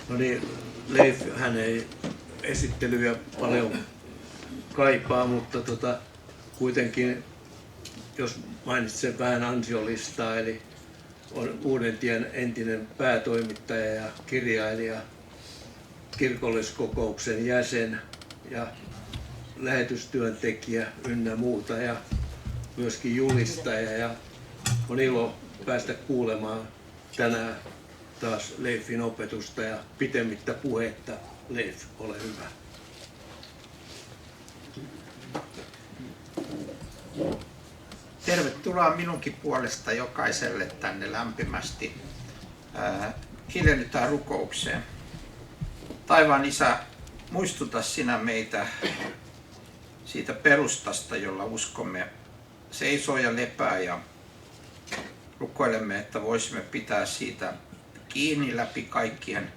No niin, Leif, hän ei esittelyjä paljon kaipaa, mutta kuitenkin, jos mainitsen vähän ansiolistaa, eli on Uudentien entinen päätoimittaja ja kirjailija, kirkolliskokouksen jäsen ja lähetystyöntekijä ynnä muuta ja myöskin julistaja. Ja on ilo päästä kuulemaan tänään taas Leifin opetusta ja pitemmittä puhetta. Leif, ole hyvä. Tervetuloa minunkin puolesta jokaiselle tänne lämpimästi. Hiljennytään rukoukseen. Taivaan Isä, muistuta sinä meitä siitä perustasta, jolla uskomme seisoo ja lepää, ja rukoilemme, että voisimme pitää siitä kiinni läpi kaikkien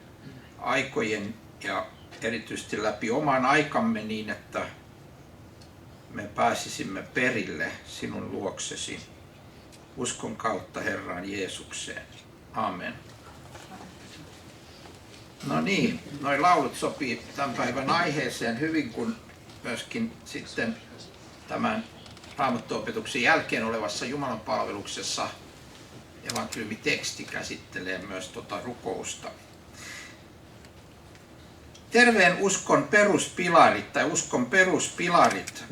aikojen ja erityisesti läpi oman aikamme niin, että me pääsisimme perille sinun luoksesi uskon kautta Herraan Jeesukseen. Amen. No niin, noi laulut sopii tämän päivän aiheeseen hyvin, kun myöskin sitten tämän Raamattuopetuksen jälkeen olevassa Jumalan palveluksessa evankeliumiteksti käsittelee myös rukousta. Terveen uskon peruspilarit tai uskon peruspilarit,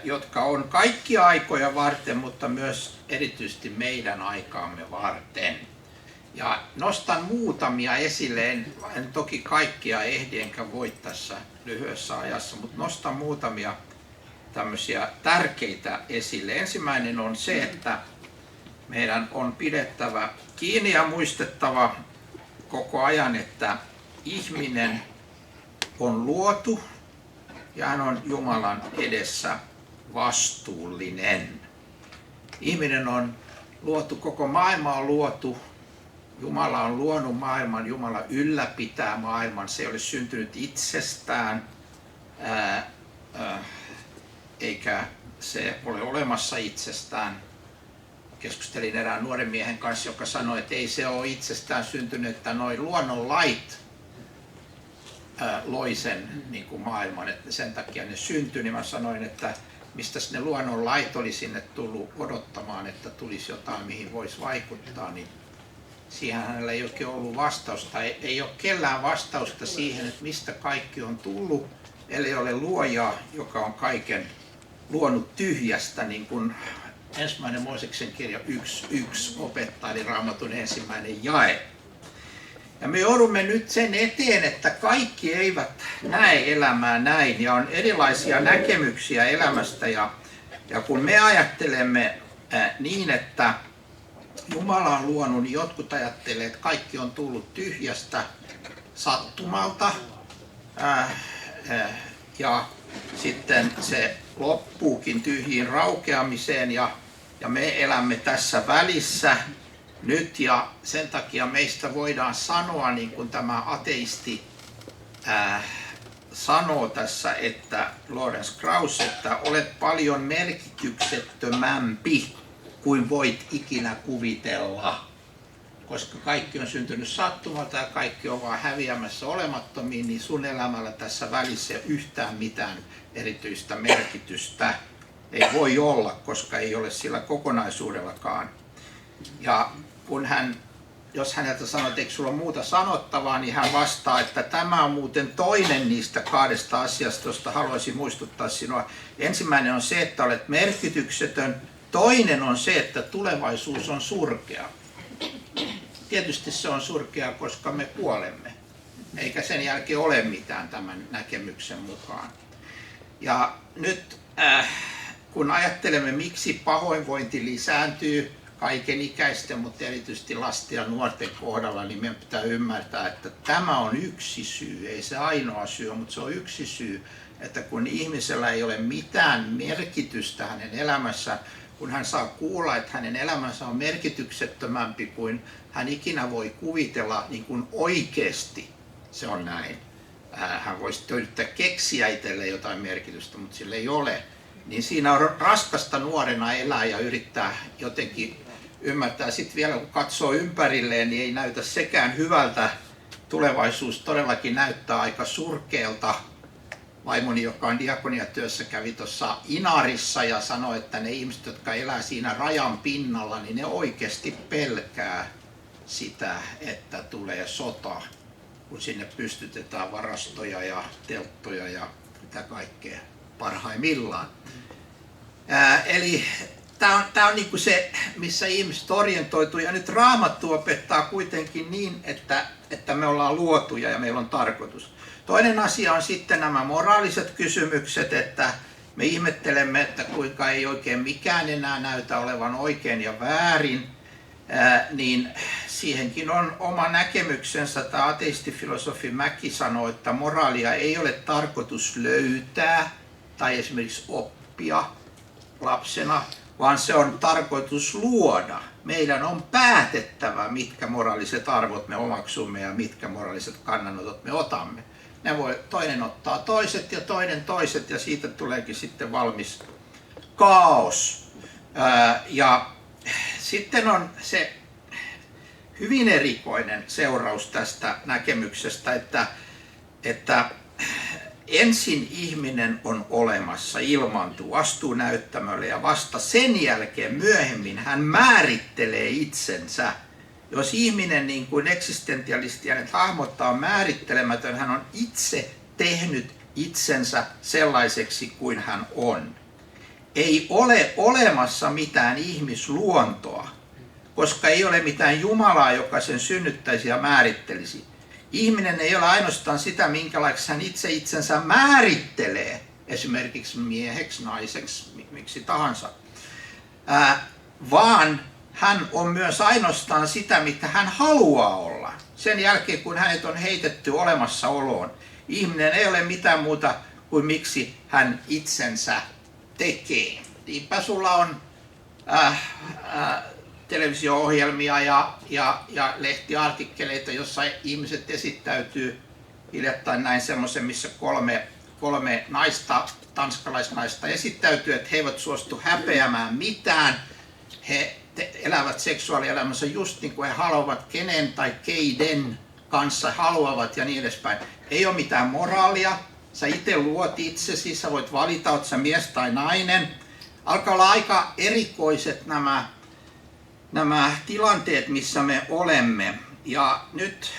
jotka on kaikkia aikoja varten, mutta myös erityisesti meidän aikaamme varten. Ja nostan muutamia esille, en toki kaikkia ehdi enkä voi tässä lyhyessä ajassa, mutta nostan muutamia tämmöisiä tärkeitä esille. Ensimmäinen on se, että meidän on pidettävä kiinni ja muistettava koko ajan, että ihminen on luotu ja hän on Jumalan edessä vastuullinen. Ihminen on luotu, koko maailma on luotu. Jumala on luonut maailman, Jumala ylläpitää maailman. Se ei ole syntynyt itsestään, eikä se ole olemassa itsestään. Keskustelin erään nuoren miehen kanssa, joka sanoi, että ei se ole itsestään syntynyt, että noi luonnonlait loi sen niin kuin maailman, että sen takia ne syntyi, niin mä sanoin, että mistä ne luonnonlait oli sinne tullut odottamaan, että tulisi jotain, mihin voisi vaikuttaa, niin siihen hänellä ei oikein ollut vastausta. Ei ole kellään vastausta siihen, että mistä kaikki on tullut, ellei ole luojaa, joka on kaiken luonut tyhjästä, niin kuin ensimmäinen Mooseksen kirja 1.1 opettaa, eli Raamatun ensimmäinen jae. Ja me joudumme nyt sen eteen, että kaikki eivät näe elämää näin ja on erilaisia näkemyksiä elämästä. Ja kun me ajattelemme niin, että Jumala on luonut, niin jotkut ajattelee, että kaikki on tullut tyhjästä sattumalta ja sitten se loppuukin tyhjiin raukeamiseen ja me elämme tässä välissä nyt, ja sen takia meistä voidaan sanoa, niin kuin tämä ateisti sanoo tässä, että Lawrence Krauss, että olet paljon merkityksettömämpi kuin voit ikinä kuvitella, koska kaikki on syntynyt sattumalta ja kaikki on vaan häviämässä olemattomiin, niin sun elämällä tässä välissä ei ole yhtään mitään erityistä merkitystä. Ei voi olla, koska ei ole sillä kokonaisuudellakaan. Ja kun jos häneltä sanoo, että eikö sulla ole muuta sanottavaa, niin hän vastaa, että tämä on muuten toinen niistä kahdesta asiasta, josta haluaisin muistuttaa sinua. Ensimmäinen on se, että olet merkityksetön. Toinen on se, että tulevaisuus on surkea. Tietysti se on surkea, koska me kuolemme, eikä sen jälkeen ole mitään tämän näkemyksen mukaan. Ja nyt kun ajattelemme, miksi pahoinvointi lisääntyy kaikenikäisten, mutta erityisesti lasten ja nuorten kohdalla, niin meidän pitää ymmärtää, että tämä on yksi syy, ei se ainoa syy, mutta se on yksi syy, että kun ihmisellä ei ole mitään merkitystä hänen elämässään, kun hän saa kuulla, että hänen elämänsä on merkityksettömämpi kuin hän ikinä voi kuvitella, niin kuin oikeasti se on näin. Hän voisi yrittää keksiä itselleen jotain merkitystä, mutta sillä ei ole. Niin siinä on raskasta nuorena elää ja yrittää jotenkin ymmärtää. Sitten vielä kun katsoo ympärilleen, niin ei näytä sekään hyvältä tulevaisuus todellakin näyttää aika surkealta. Vaimoni, joka on diakoniatyössä, kävi tuossa Inarissa ja sanoi, että ne ihmiset, jotka elää siinä rajan pinnalla, niin ne oikeasti pelkää sitä, että tulee sota, kun sinne pystytetään varastoja ja telttoja ja mitä kaikkea parhaimmillaan. Eli tämä on niinku se, missä ihmiset orientoituu, ja nyt Raamattu opettaa kuitenkin niin, että me ollaan luotuja ja meillä on tarkoitus. Toinen asia on sitten nämä moraaliset kysymykset, että me ihmettelemme, että kuinka ei oikein mikään enää näytä olevan oikein ja väärin, niin siihenkin on oma näkemyksensä. Tämä ateistifilosofi Mäki sanoo, että moraalia ei ole tarkoitus löytää tai esimerkiksi oppia lapsena, vaan se on tarkoitus luoda. Meidän on päätettävä, mitkä moraaliset arvot me omaksumme ja mitkä moraaliset kannanotot me otamme. Ne voi toinen ottaa toiset ja toinen toiset, ja siitä tuleekin sitten valmis kaos. Ja sitten on se hyvin erikoinen seuraus tästä näkemyksestä, että ensin ihminen on olemassa, ilmaantuu, astuu näyttämölle ja vasta sen jälkeen myöhemmin hän määrittelee itsensä. Jos ihminen, niin kuin eksistentialisti hänet hahmottaa, on määrittelemätön, hän on itse tehnyt itsensä sellaiseksi kuin hän on. Ei ole olemassa mitään ihmisluontoa, koska ei ole mitään Jumalaa, joka sen synnyttäisi ja määrittelisi. Ihminen ei ole ainoastaan sitä, minkälaiseksi hän itse itsensä määrittelee, esimerkiksi mieheksi, naiseksi, miksi tahansa, vaan hän on myös ainoastaan sitä, mitä hän haluaa olla. Sen jälkeen, kun hänet on heitetty olemassaoloon, ihminen ei ole mitään muuta kuin miksi hän itsensä tekee. Niinpä sulla on televisio-ohjelmia ja lehtiartikkeleita, jossa ihmiset esittäytyy. Hiljattain näin semmoisen, missä kolme naista, tanskalaisnaista esittäytyy, että he eivät suostu häpeämään mitään. He elävät seksuaalielämänsä just niin kuin he haluavat, kenen tai keiden kanssa haluavat ja niin edespäin. Ei ole mitään moraalia. Sä itse luot itsesi, sä voit valita, oot sä mies tai nainen. Alkaa olla aika erikoiset nämä tilanteet, missä me olemme. Ja nyt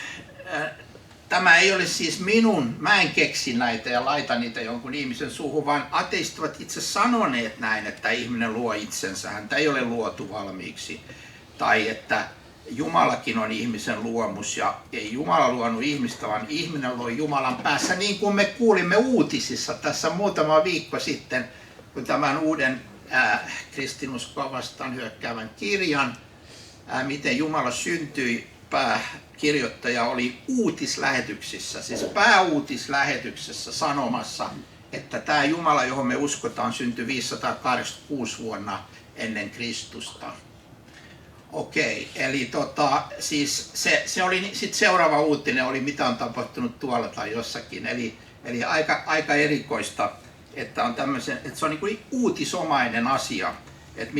tämä ei ole siis mä en keksi näitä ja laita niitä jonkun ihmisen suuhun, vaan ateistit ovat itse sanoneet näin, että ihminen luo itsensä, häntä ei ole luotu valmiiksi. Tai että Jumalakin on ihmisen luomus ja ei Jumala luonut ihmistä, vaan ihminen loi Jumalan päässä, niin kuin me kuulimme uutisissa tässä muutama viikko sitten, kun tämän uuden kristinuskoa vastaan hyökkäävän kirjan, miten Jumala syntyi, pääkirjoittaja oli uutislähetyksissä, siis pääuutislähetyksessä sanomassa, että tämä Jumala, johon me uskotaan, syntyi 586 vuonna ennen Kristusta. Okei, eli siis se oli sitten seuraava uutinen, oli mitä on tapahtunut tuolla tai jossakin, eli aika erikoista, että on tämmöisen, että se on niin kuin uutisomainen asia, että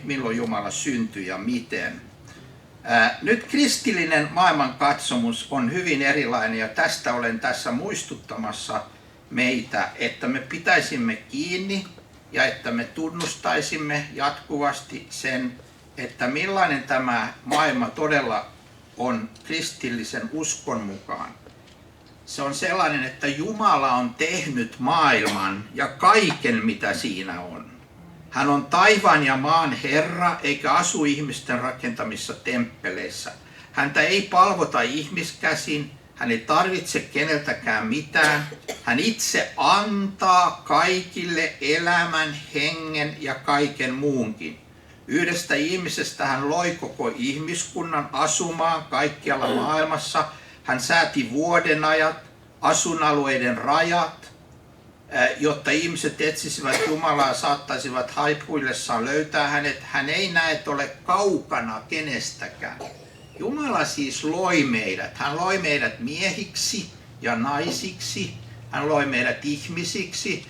milloin Jumala syntyi ja miten. Nyt kristillinen maailmankatsomus on hyvin erilainen, ja tästä olen tässä muistuttamassa meitä, että me pitäisimme kiinni ja että me tunnustaisimme jatkuvasti sen, että millainen tämä maailma todella on kristillisen uskon mukaan. Se on sellainen, että Jumala on tehnyt maailman ja kaiken, mitä siinä on. Hän on taivaan ja maan Herra, eikä asu ihmisten rakentamissa temppeleissä. Häntä ei palvota ihmiskäsin, hän ei tarvitse keneltäkään mitään. Hän itse antaa kaikille elämän, hengen ja kaiken muunkin. Yhdestä ihmisestä hän loi koko ihmiskunnan asumaan kaikkialla maailmassa. Hän sääti vuodenajat, asuinalueiden rajat, jotta ihmiset etsisivät Jumalaa, saattaisivat haipuillessaan löytää hänet. Hän ei näe ole kaukana kenestäkään. Jumala siis loi meidät. Hän loi meidät miehiksi ja naisiksi. Hän loi meidät ihmisiksi.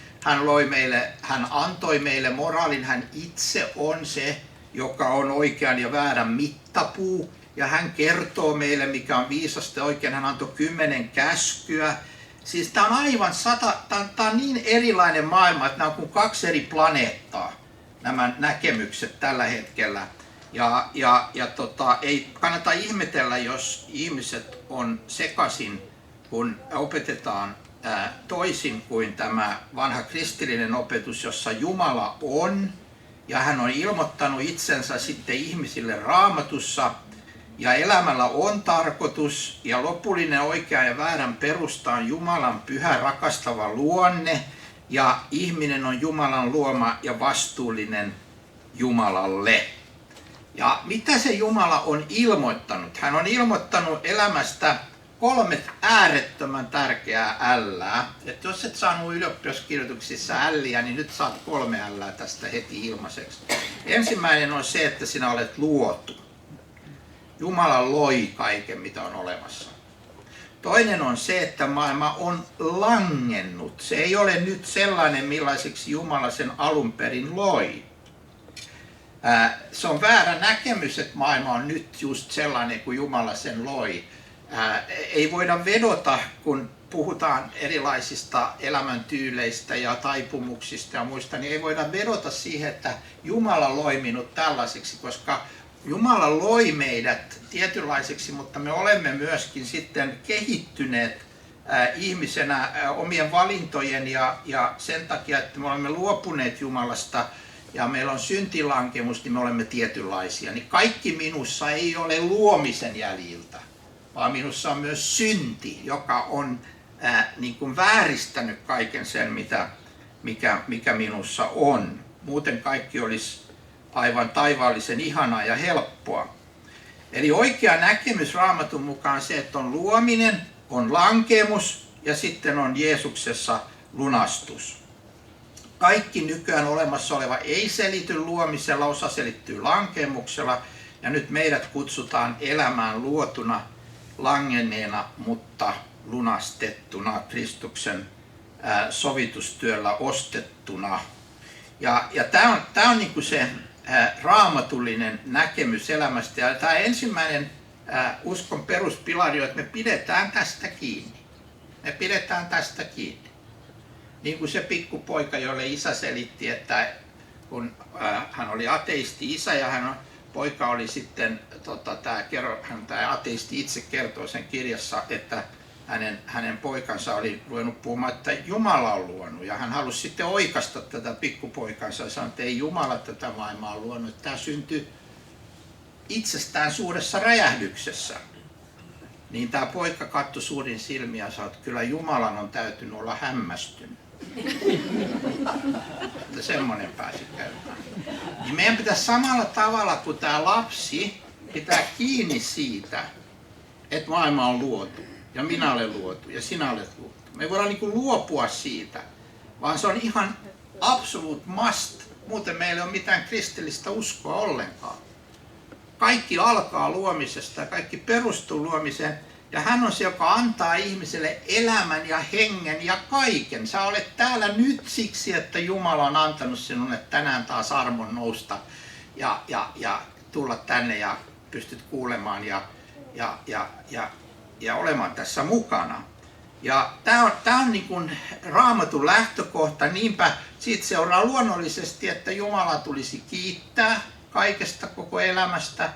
Hän antoi meille moraalin. Hän itse on se, joka on oikean ja väärän mittapuu. ja hän kertoo meille, mikä on viisasta oikein. Hän antoi 10 käskyä. Siis tämä on aivan tämä on niin erilainen maailma, että nämä on kuin 2 eri planeettaa, nämä näkemykset tällä hetkellä. Ei kannata ihmetellä, jos ihmiset on sekaisin, kun opetetaan toisin kuin tämä vanha kristillinen opetus, jossa Jumala on, ja hän on ilmoittanut itsensä sitten ihmisille Raamatussa, ja elämällä on tarkoitus, ja lopullinen oikea ja väärän perusta on Jumalan pyhä rakastava luonne, ja ihminen on Jumalan luoma ja vastuullinen Jumalalle. Ja mitä se Jumala on ilmoittanut? Hän on ilmoittanut elämästä 3 äärettömän tärkeää ällää. Että jos et saanut ylioppilaskirjoituksissa älliä, niin nyt saat 3 ällää tästä heti ilmaiseksi. Ensimmäinen on se, että sinä olet luotu. Jumala loi kaiken, mitä on olemassa. Toinen on se, että maailma on langennut. Se ei ole nyt sellainen, millaiseksi Jumala sen alun perin loi. Se on väärä näkemys, että maailma on nyt just sellainen kuin Jumala sen loi. Ei voida vedota, kun puhutaan erilaisista elämäntyyleistä ja taipumuksista ja muista, niin ei voida vedota siihen, että Jumala loi minut tällaiseksi, koska Jumala loi meidät tietynlaiseksi, mutta me olemme myöskin sitten kehittyneet ihmisenä omien valintojen ja sen takia, että me olemme luopuneet Jumalasta ja meillä on syntilankemus, niin me olemme tietynlaisia. Niin kaikki minussa ei ole luomisen jäljiltä, vaan minussa on myös synti, joka on niin kuin vääristänyt kaiken sen, mikä minussa on. Muuten kaikki olisi aivan taivaallisen ihanaa ja helppoa. Eli oikea näkemys Raamatun mukaan se, että on luominen, on lankemus ja sitten on Jeesuksessa lunastus. Kaikki nykyään olemassa oleva ei selity luomisella, osa selittyy lankemuksella ja nyt meidät kutsutaan elämään luotuna, langenneena, mutta lunastettuna, Kristuksen sovitustyöllä ostettuna. Ja tämä on niin kuin se raamatullinen näkemys elämästä. Ja tämä ensimmäinen uskon peruspilari on, että me pidetään tästä kiinni. Me pidetään tästä kiinni. Niin kuin se pikkupoika, jolle isä selitti, että kun hän oli ateisti isä ja poika oli sitten, tämä ateisti itse kertoo sen kirjassa, että hänen poikansa oli ruvennut puhumaan, että Jumala on luonut. Ja hän halusi sitten oikaista tätä pikkupoikansa ja sanoi, että ei Jumala tätä maailmaa luonut. Että tämä syntyi itsestään suuressa räjähdyksessä. Niin tämä poika katsoi suurin silmiä ja sanoi, että kyllä Jumalan on täytynyt olla hämmästynyt. Että semmoinen pääsi käymään. Niin meidän pitäisi samalla tavalla kuin tämä lapsi pitää kiinni siitä, että maailma on luotu. Ja minä olen luotu ja sinä olet luotu. Me ei voida niin kuin luopua siitä, vaan se on ihan absolute must. Muuten meillä ei ole mitään kristillistä uskoa ollenkaan. Kaikki alkaa luomisesta ja kaikki perustuu luomiseen. Ja hän on se, joka antaa ihmiselle elämän ja hengen ja kaiken. Sä olet täällä nyt siksi, että Jumala on antanut sinulle tänään taas armon nousta ja tulla tänne ja pystyt kuulemaan ja olemaan tässä mukana. Ja tämä on niin kuin Raamatun lähtökohta, niinpä siitä seuraa luonnollisesti, että Jumala tulisi kiittää kaikesta koko elämästä.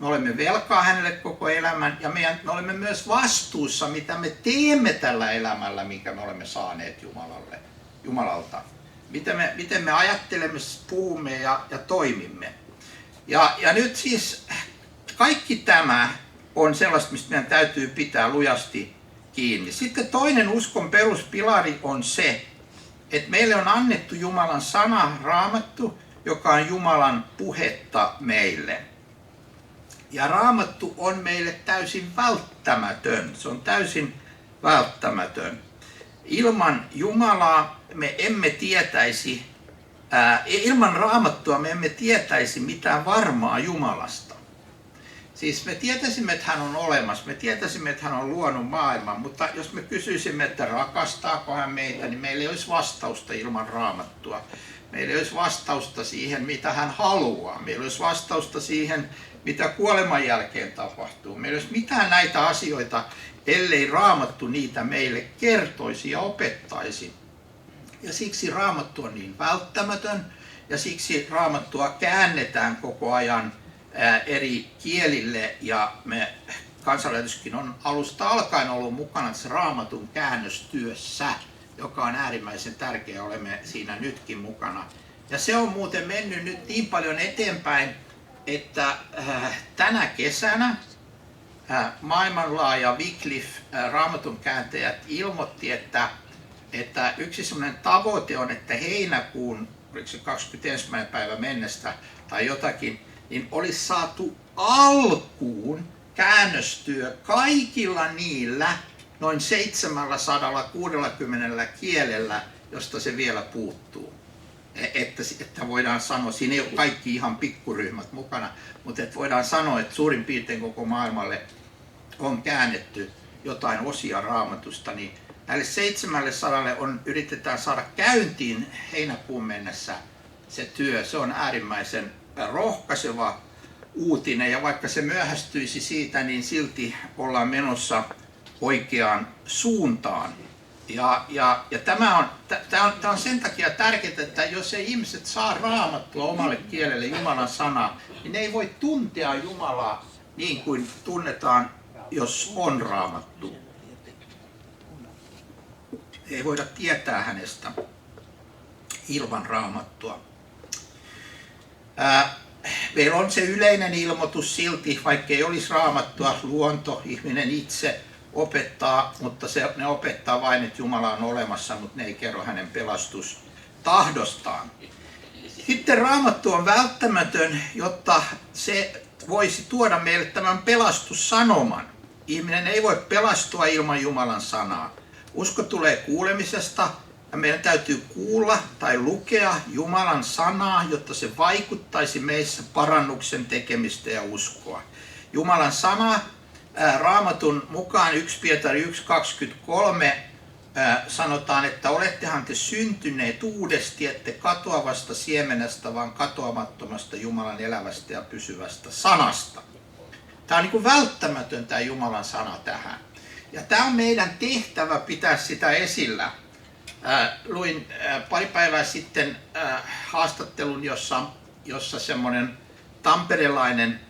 Me olemme velkaa hänelle koko elämän ja me olemme myös vastuussa, mitä me teemme tällä elämällä, minkä me olemme saaneet Jumalalta. Miten me ajattelemme, puhumme ja toimimme. Ja nyt siis kaikki tämä on sellaista, mistä meidän täytyy pitää lujasti kiinni. Sitten toinen uskon peruspilari on se, että meille on annettu Jumalan sana, Raamattu, joka on Jumalan puhetta meille. Ja Raamattu on meille täysin välttämätön. Se on täysin välttämätön. Ilman Jumalaa me emme tietäisi, ilman Raamattua me emme tietäisi mitään varmaa Jumalasta. Siis me tietäisimme, että hän on olemassa, me tietäisimme, että hän on luonut maailman, mutta jos me kysyisimme, että rakastaako hän meitä, niin meillä ei olisi vastausta ilman Raamattua. Meillä ei olisi vastausta siihen, mitä hän haluaa. Meillä olisi vastausta siihen, mitä kuoleman jälkeen tapahtuu. Meillä ei olisi mitään näitä asioita, ellei Raamattu niitä meille kertoisi ja opettaisi. Ja siksi Raamattu on niin välttämätön, ja siksi Raamattua käännetään koko ajan eri kielille, ja me Kansanlähetyskin on alusta alkaen ollut mukana tässä Raamatun käännöstyössä, joka on äärimmäisen tärkeä, olemme siinä nytkin mukana. Ja se on muuten mennyt nyt niin paljon eteenpäin, että tänä kesänä maailmanlaaja Wycliffe Raamatun kääntäjät ilmoitti, että yksi sellainen tavoite on, että heinäkuun, oliko se 21. päivä mennessä tai jotakin, niin olisi saatu alkuun käännöstyö kaikilla niillä noin 760 kielellä, josta se vielä puuttuu. Että voidaan sanoa, siinä ei ole kaikki ihan pikkuryhmät mukana, mutta että voidaan sanoa, että suurin piirtein koko maailmalle on käännetty jotain osia Raamatusta, niin näille 700 yritetään saada käyntiin heinäkuun mennessä se työ. Se on äärimmäisen rohkaiseva uutinen, ja vaikka se myöhästyisi siitä, niin silti ollaan menossa oikeaan suuntaan. Ja tämä on sen takia tärkeää, että jos ei ihmiset saa Raamattua omalle kielelle, Jumalan sanaa, niin ne ei voi tuntea Jumalaa niin kuin tunnetaan, jos on Raamattu. Ei voida tietää hänestä ilman Raamattua. Meillä on se yleinen ilmoitus silti, vaikka ei olisi Raamattua, luonto, ihminen itse opettaa, mutta ne opettaa vain, että Jumala on olemassa, mutta ne ei kerro hänen pelastustahdostaan. Sitten Raamattu on välttämätön, jotta se voisi tuoda meille tämän pelastussanoman. Ihminen ei voi pelastua ilman Jumalan sanaa. Usko tulee kuulemisesta, ja meidän täytyy kuulla tai lukea Jumalan sanaa, jotta se vaikuttaisi meissä parannuksen tekemistä ja uskoa. Jumalan sana Raamatun mukaan 1 Pietari 1.23 sanotaan, että olettehan te syntyneet uudesti, ette katoavasta siemenestä, vaan katoamattomasta Jumalan elävästä ja pysyvästä sanasta. Tämä on niin kuin välttämätön tämä Jumalan sana tähän. Ja tämä on meidän tehtävä pitää sitä esillä. Luin pari päivää sitten haastattelun, jossa semmoinen tamperelainen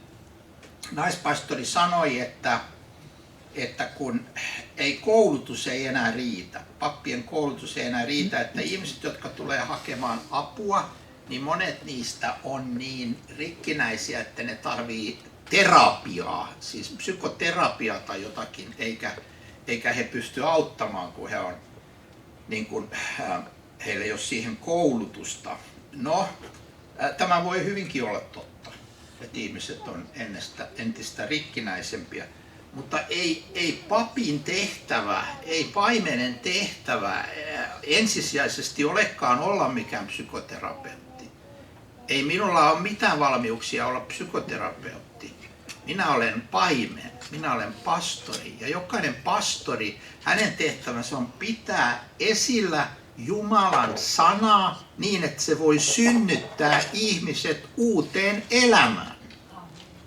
naispastori sanoi, että kun koulutus ei enää riitä, pappien koulutus ei enää riitä, että ihmiset, jotka tulee hakemaan apua, niin monet niistä on niin rikkinäisiä, että ne tarvii terapiaa, siis psykoterapiaa tai jotakin, eikä he pysty auttamaan, kun he on, niin kuin, heillä ei ole siihen koulutusta. No, tämä voi hyvinkin olla totta, että ihmiset on entistä rikkinäisempiä, mutta ei papin tehtävä, ei paimenen tehtävä ensisijaisesti olekaan olla mikään psykoterapeutti. Ei minulla ole mitään valmiuksia olla psykoterapeutti. Minä olen paimen, minä olen pastori, ja jokainen pastori, hänen tehtävänsä on pitää esillä Jumalan sanaa niin, että se voi synnyttää ihmiset uuteen elämään.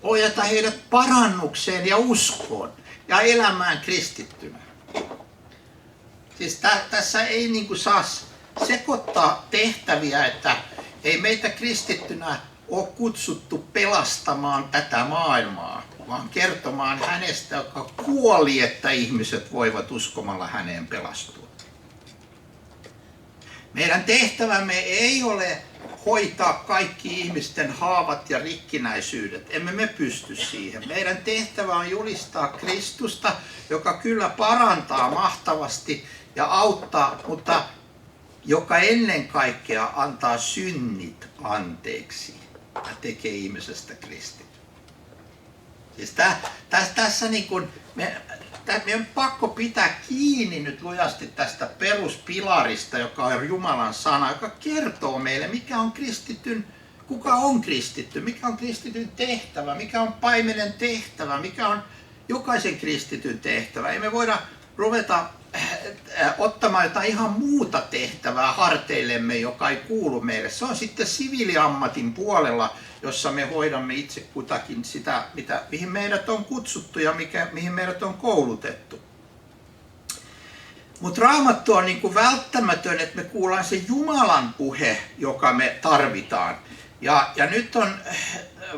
Ohjata heidät parannukseen ja uskoon ja elämään kristittynä. Siis tässä ei niin kuin saa sekoittaa tehtäviä, että ei meitä kristittynä ole kutsuttu pelastamaan tätä maailmaa, vaan kertomaan hänestä, joka kuoli, että ihmiset voivat uskomalla häneen pelastua. Meidän tehtävämme ei ole hoitaa kaikki ihmisten haavat ja rikkinäisyydet. Emme me pysty siihen. Meidän tehtävä on julistaa Kristusta, joka kyllä parantaa mahtavasti ja auttaa, mutta joka ennen kaikkea antaa synnit anteeksi ja tekee ihmisestä kristityn. Siis tässä niin kuin meidän on pakko pitää kiinni nyt lujasti tästä peruspilarista, joka on Jumalan sana, joka kertoo meille, mikä on kristityn, kuka on kristitty, mikä on kristityn tehtävä, mikä on paimenen tehtävä, mikä on jokaisen kristityn tehtävä. Ei me voida ruveta ottamaan jotain ihan muuta tehtävää harteillemme, joka ei kuulu meille. Se on sitten siviiliammatin puolella, jossa me hoidamme itse kutakin sitä, mihin meidät on kutsuttu ja mihin meidät on koulutettu. Mutta Raamattu on niin kuin välttämätön, että me kuullaan se Jumalan puhe, joka me tarvitaan. Ja nyt on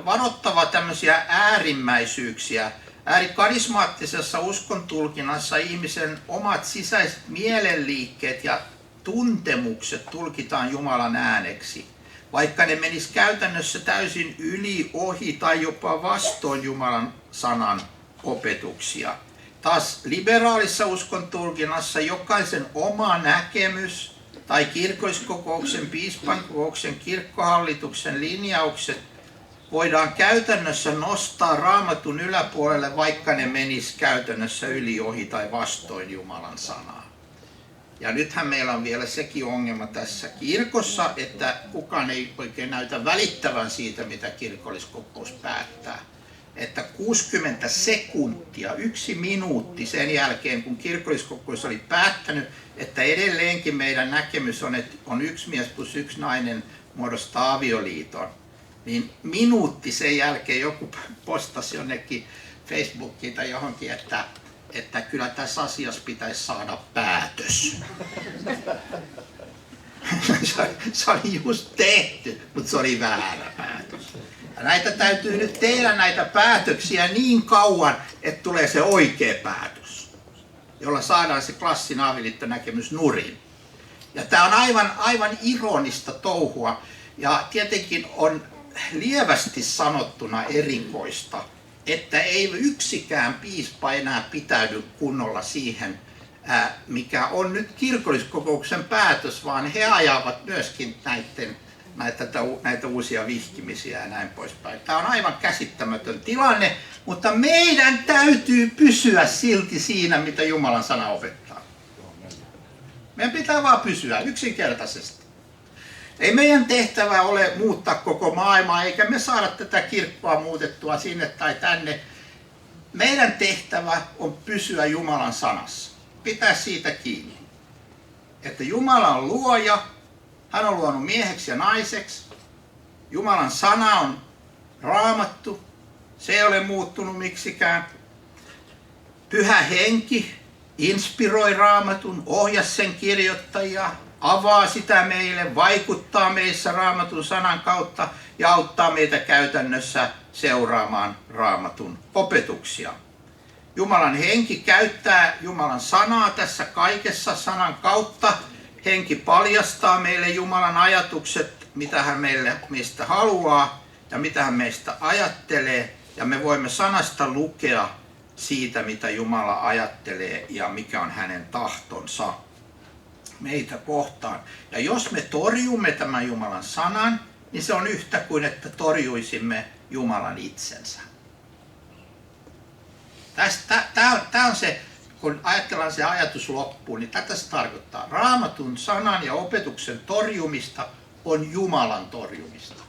varottava tämmöisiä äärimmäisyyksiä. Äärikarismaattisessa uskontulkinnassa ihmisen omat sisäiset mielenliikkeet ja tuntemukset tulkitaan Jumalan ääneksi, vaikka ne menis käytännössä täysin yli, ohi tai jopa vastoin Jumalan sanan opetuksia. Taas liberaalissa uskontulkinnassa jokaisen oma näkemys tai kirkolliskokouksen, piispankokouksen, kirkkohallituksen linjaukset voidaan käytännössä nostaa Raamatun yläpuolelle, vaikka ne menis käytännössä yli, ohi tai vastoin Jumalan sanaa. Ja nythän meillä on vielä sekin ongelma tässä kirkossa, että kukaan ei oikein näytä välittävän siitä, mitä kirkolliskokous päättää. Että 60 sekuntia, 1 minuutti sen jälkeen, kun kirkolliskokous oli päättänyt, että edelleenkin meidän näkemys on, että on 1 mies plus 1 nainen muodostaa avioliiton, niin minuutti sen jälkeen joku postasi jonnekin Facebookiin tai johonkin, että kyllä tässä asiassa pitäisi saada päätös. Se oli just tehty, mutta se oli väärä päätös. Ja näitä täytyy nyt tehdä näitä päätöksiä niin kauan, että tulee se oikea päätös, jolla saadaan se klassinen avioliittonäkemys nurin. Ja tämä on aivan ironista touhua ja tietenkin on lievästi sanottuna erikoista, että ei yksikään piispa enää pitäydy kunnolla siihen, mikä on nyt kirkolliskokouksen päätös, vaan he ajavat myöskin näitä uusia vihkimisiä ja näin poispäin. Tämä on aivan käsittämätön tilanne, mutta meidän täytyy pysyä silti siinä, mitä Jumalan sana opettaa. Meidän pitää vaan pysyä yksinkertaisesti. Ei meidän tehtävä ole muuttaa koko maailmaa, eikä me saada tätä kirkkoa muutettua sinne tai tänne. Meidän tehtävä on pysyä Jumalan sanassa. Pitää siitä kiinni. Että Jumala on luoja, hän on luonut mieheksi ja naiseksi. Jumalan sana on Raamattu, se ei ole muuttunut miksikään. Pyhä henki inspiroi Raamatun, ohjasi sen kirjoittajia, avaa sitä meille, vaikuttaa meissä Raamatun sanan kautta ja auttaa meitä käytännössä seuraamaan Raamatun opetuksia. Jumalan henki käyttää Jumalan sanaa tässä kaikessa sanan kautta. Henki paljastaa meille Jumalan ajatukset, mitä hän meistä haluaa ja mitä hän meistä ajattelee. Ja me voimme sanasta lukea siitä, mitä Jumala ajattelee ja mikä on hänen tahtonsa meitä kohtaan. Ja jos me torjumme tämän Jumalan sanan, niin se on yhtä kuin että torjuisimme Jumalan itsensä. Tämä on se, kun ajatellaan se ajatus loppuun, niin tätä se tarkoittaa. Raamatun sanan ja opetuksen torjumista on Jumalan torjumista.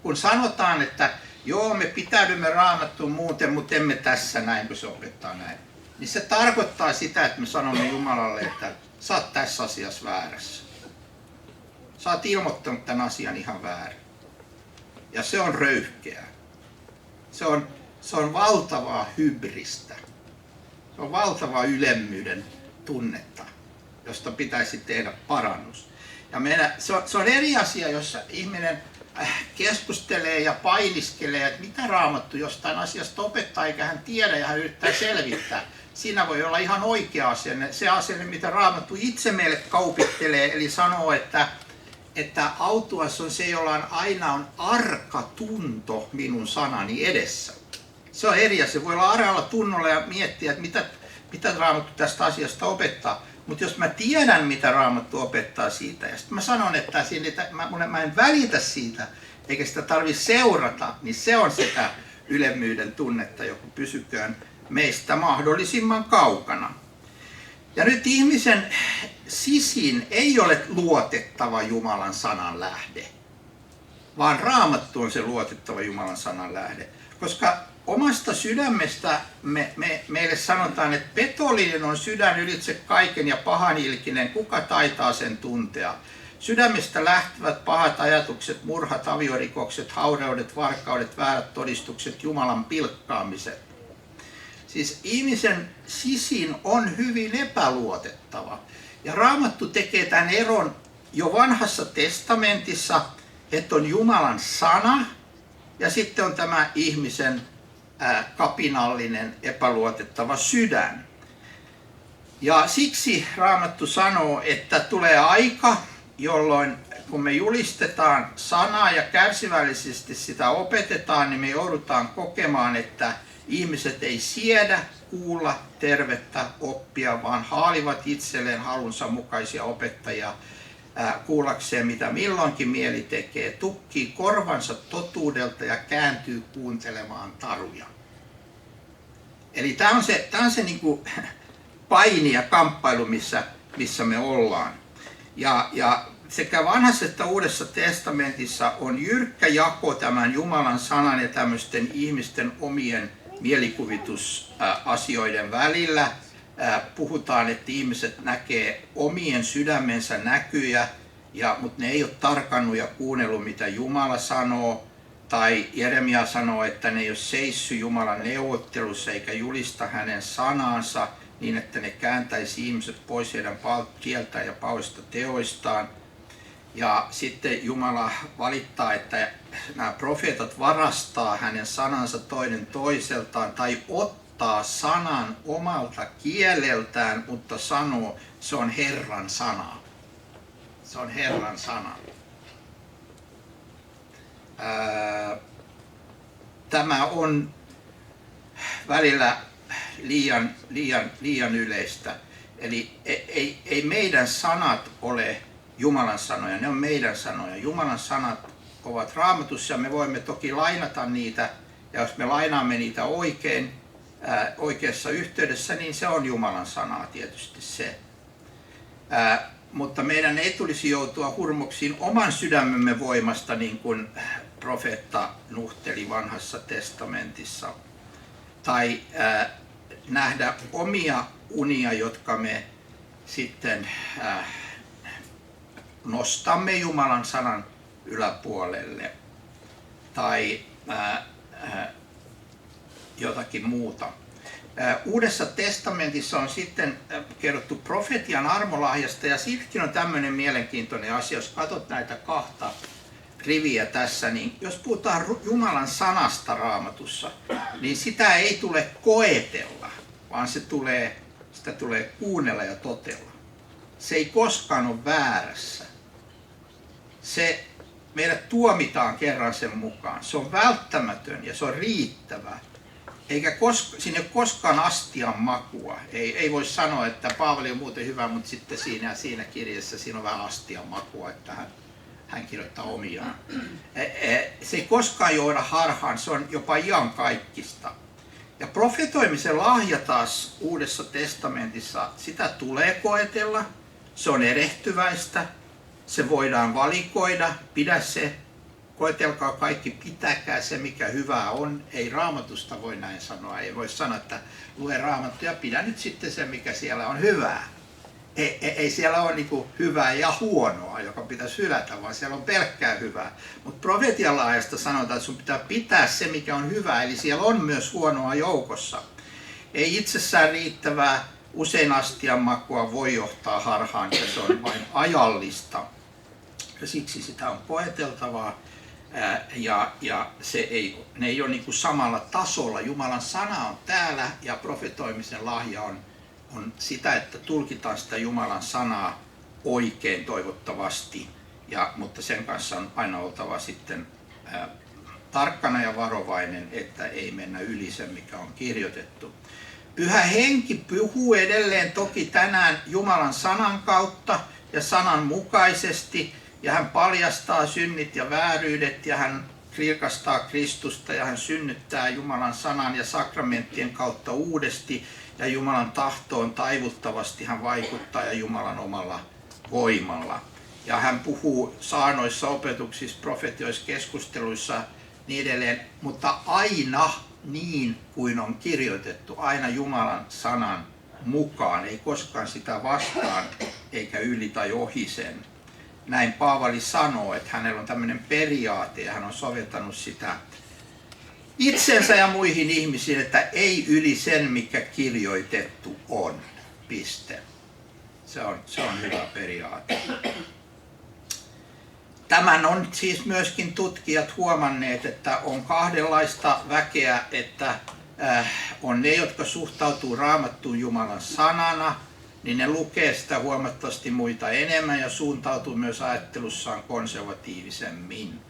Kun sanotaan, että joo, me pitäydymme Raamattuun muuten, mutta emme tässä näin, kun se opettaa näin, niin se tarkoittaa sitä, että me sanomme Jumalalle, että sä oot tässä asiassa väärässä. Sä oot ilmoittanut tämän asian ihan väärin. Ja se on röyhkeää. Se on valtavaa hybristä. Se on valtavaa ylemmyyden tunnetta, josta pitäisi tehdä parannus. Ja se on eri asia, jossa ihminen keskustelee ja painiskelee, että mitä Raamattu jostain asiasta opettaa, eikä hän tiedä ja hän yrittää selvittää. Siinä voi olla ihan oikea asenne, se asenne, mitä Raamattu itse meille kaupittelee, eli sanoo, että autuas on se, jolla aina on arka tunto minun sanani edessä. Se on eri asia. Voi olla aralla tunnolla ja miettiä, että mitä Raamattu tästä asiasta opettaa. Mutta jos mä tiedän, mitä Raamattu opettaa siitä, ja sitten mä sanon, että mä en välitä siitä, eikä sitä tarvitse seurata, niin se on sitä ylemmyyden tunnetta, joka pysyköön meistä mahdollisimman kaukana. Ja nyt ihmisen sisin ei ole luotettava Jumalan sanan lähde, vaan Raamattu on se luotettava Jumalan sanan lähde. Koska omasta sydämestä meille sanotaan, että petollinen on sydän ylitse kaiken ja pahanilkinen, kuka taitaa sen tuntea. Sydämestä lähtevät pahat ajatukset, murhat, aviorikokset, haureudet, varkaudet, väärät todistukset, Jumalan pilkkaamiset. Siis ihmisen sisin on hyvin epäluotettava. Ja Raamattu tekee tämän eron jo vanhassa testamentissa, että on Jumalan sana ja sitten on tämä ihmisen kapinallinen, epäluotettava sydän. Ja siksi Raamattu sanoo, että tulee aika, jolloin kun me julistetaan sanaa ja kärsivällisesti sitä opetetaan, niin me joudutaan kokemaan, että ihmiset ei siedä kuulla tervettä oppia, vaan haalivat itselleen halunsa mukaisia opettajia kuullakseen, mitä milloinkin mieli tekee, tukkii korvansa totuudelta ja kääntyy kuuntelemaan taruja. Eli tämä on se niin kuin paini ja kamppailu, missä me ollaan. Ja sekä vanhassa että uudessa testamentissa on jyrkkä jako tämän Jumalan sanan ja tämmöisten ihmisten omien mielikuvitusasioiden välillä. Puhutaan, että ihmiset näkee omien sydämensä näkyjä, mutta ne ei ole tarkannut ja kuunnellut, mitä Jumala sanoo. Tai Jeremia sanoo, että ne ei ole seissyt Jumalan neuvottelussa eikä julista hänen sanansa niin, että ne kääntäisi ihmiset pois heidän tieltään ja pahoista teoistaan. Ja sitten Jumala valittaa, että nämä profeetat varastaa hänen sanansa toinen toiseltaan tai ottaa sanan omalta kieleltään, mutta sanoo, se on Herran sana. Se on Herran sana. Tämä on välillä liian yleistä. Eli ei meidän sanat ole Jumalan sanoja, ne on meidän sanoja. Jumalan sanat ovat Raamatussa ja me voimme toki lainata niitä, ja jos me lainaamme niitä oikeassa yhteydessä, niin se on Jumalan sanaa tietysti se. Mutta meidän ei tulisi joutua hurmoksiin oman sydämemme voimasta, niin kuin profeetta nuhteli vanhassa testamentissa. Tai nähdä omia unia, jotka me sitten nostamme Jumalan sanan yläpuolelle. Tai jotakin muuta. Uudessa testamentissa on sitten kerrottu profetian armolahjasta, ja silläkin on tämmöinen mielenkiintoinen asia, jos katsot näitä kahta riviä tässä, niin jos puhutaan Jumalan sanasta Raamatussa, niin sitä ei tule koetella, vaan sitä tulee kuunnella ja totella. Se ei koskaan ole väärässä. Meidät tuomitaan kerran sen mukaan. Se on välttämätön ja se on riittävä. Eikä siinä ei ole koskaan astian makua. Ei voi sanoa, että Paavali on muuten hyvä, mutta sitten siinä kirjassa siinä on vähän astian makua, että hän kirjoittaa omiaan. Se ei koskaan johda harhaan, se on jopa iankaikkista. Ja profetoimisen lahja taas Uudessa testamentissa, sitä tulee koetella. Se on erehtyväistä, se voidaan valikoida, pidä se. Koetelkaa kaikki, pitäkää se, mikä hyvää on. Ei Raamatusta voi näin sanoa. Ei voi sanoa, että lue Raamattua ja pidä nyt sitten se, mikä siellä on hyvää. Ei siellä ole niin hyvää ja huonoa, joka pitäisi hylätä, vaan siellä on pelkkää hyvää. Mutta profetian laajasta sanotaan, että sun pitää pitää se, mikä on hyvää. Eli siellä on myös huonoa joukossa. Ei itsessään riittävää, usein astian makua voi johtaa harhaan, ja se on vain ajallista. Ja siksi sitä on koeteltavaa. Ja ne ei ole niin kuin samalla tasolla. Jumalan sana on täällä ja profetoimisen lahja on sitä, että tulkitaan sitä Jumalan sanaa oikein toivottavasti. Mutta sen kanssa on aina oltava sitten tarkkana ja varovainen, että ei mennä yli sen, mikä on kirjoitettu. Pyhä Henki puhuu edelleen toki tänään Jumalan sanan kautta ja sanan mukaisesti. Ja hän paljastaa synnit ja vääryydet ja hän kirkastaa Kristusta ja hän synnyttää Jumalan sanan ja sakramenttien kautta uudesti. Ja Jumalan tahtoon taivuttavasti hän vaikuttaa ja Jumalan omalla voimalla. Ja hän puhuu saarnoissa, opetuksissa, profetioissa, keskusteluissa niin edelleen, mutta aina niin kuin on kirjoitettu, aina Jumalan sanan mukaan, ei koskaan sitä vastaan eikä yli tai ohi sen. Näin Paavali sanoo, että hänellä on tämmöinen periaate ja hän on soveltanut sitä itsensä ja muihin ihmisiin, että ei yli sen, mikä kirjoitettu on. Piste. Se on hyvä periaate. Tämän on siis myöskin tutkijat huomanneet, että on kahdenlaista väkeä, että on ne, jotka suhtautuu Raamattuun Jumalan sanana, niin ne lukee sitä huomattavasti muita enemmän ja suuntautuu myös ajattelussaan konservatiivisemmin.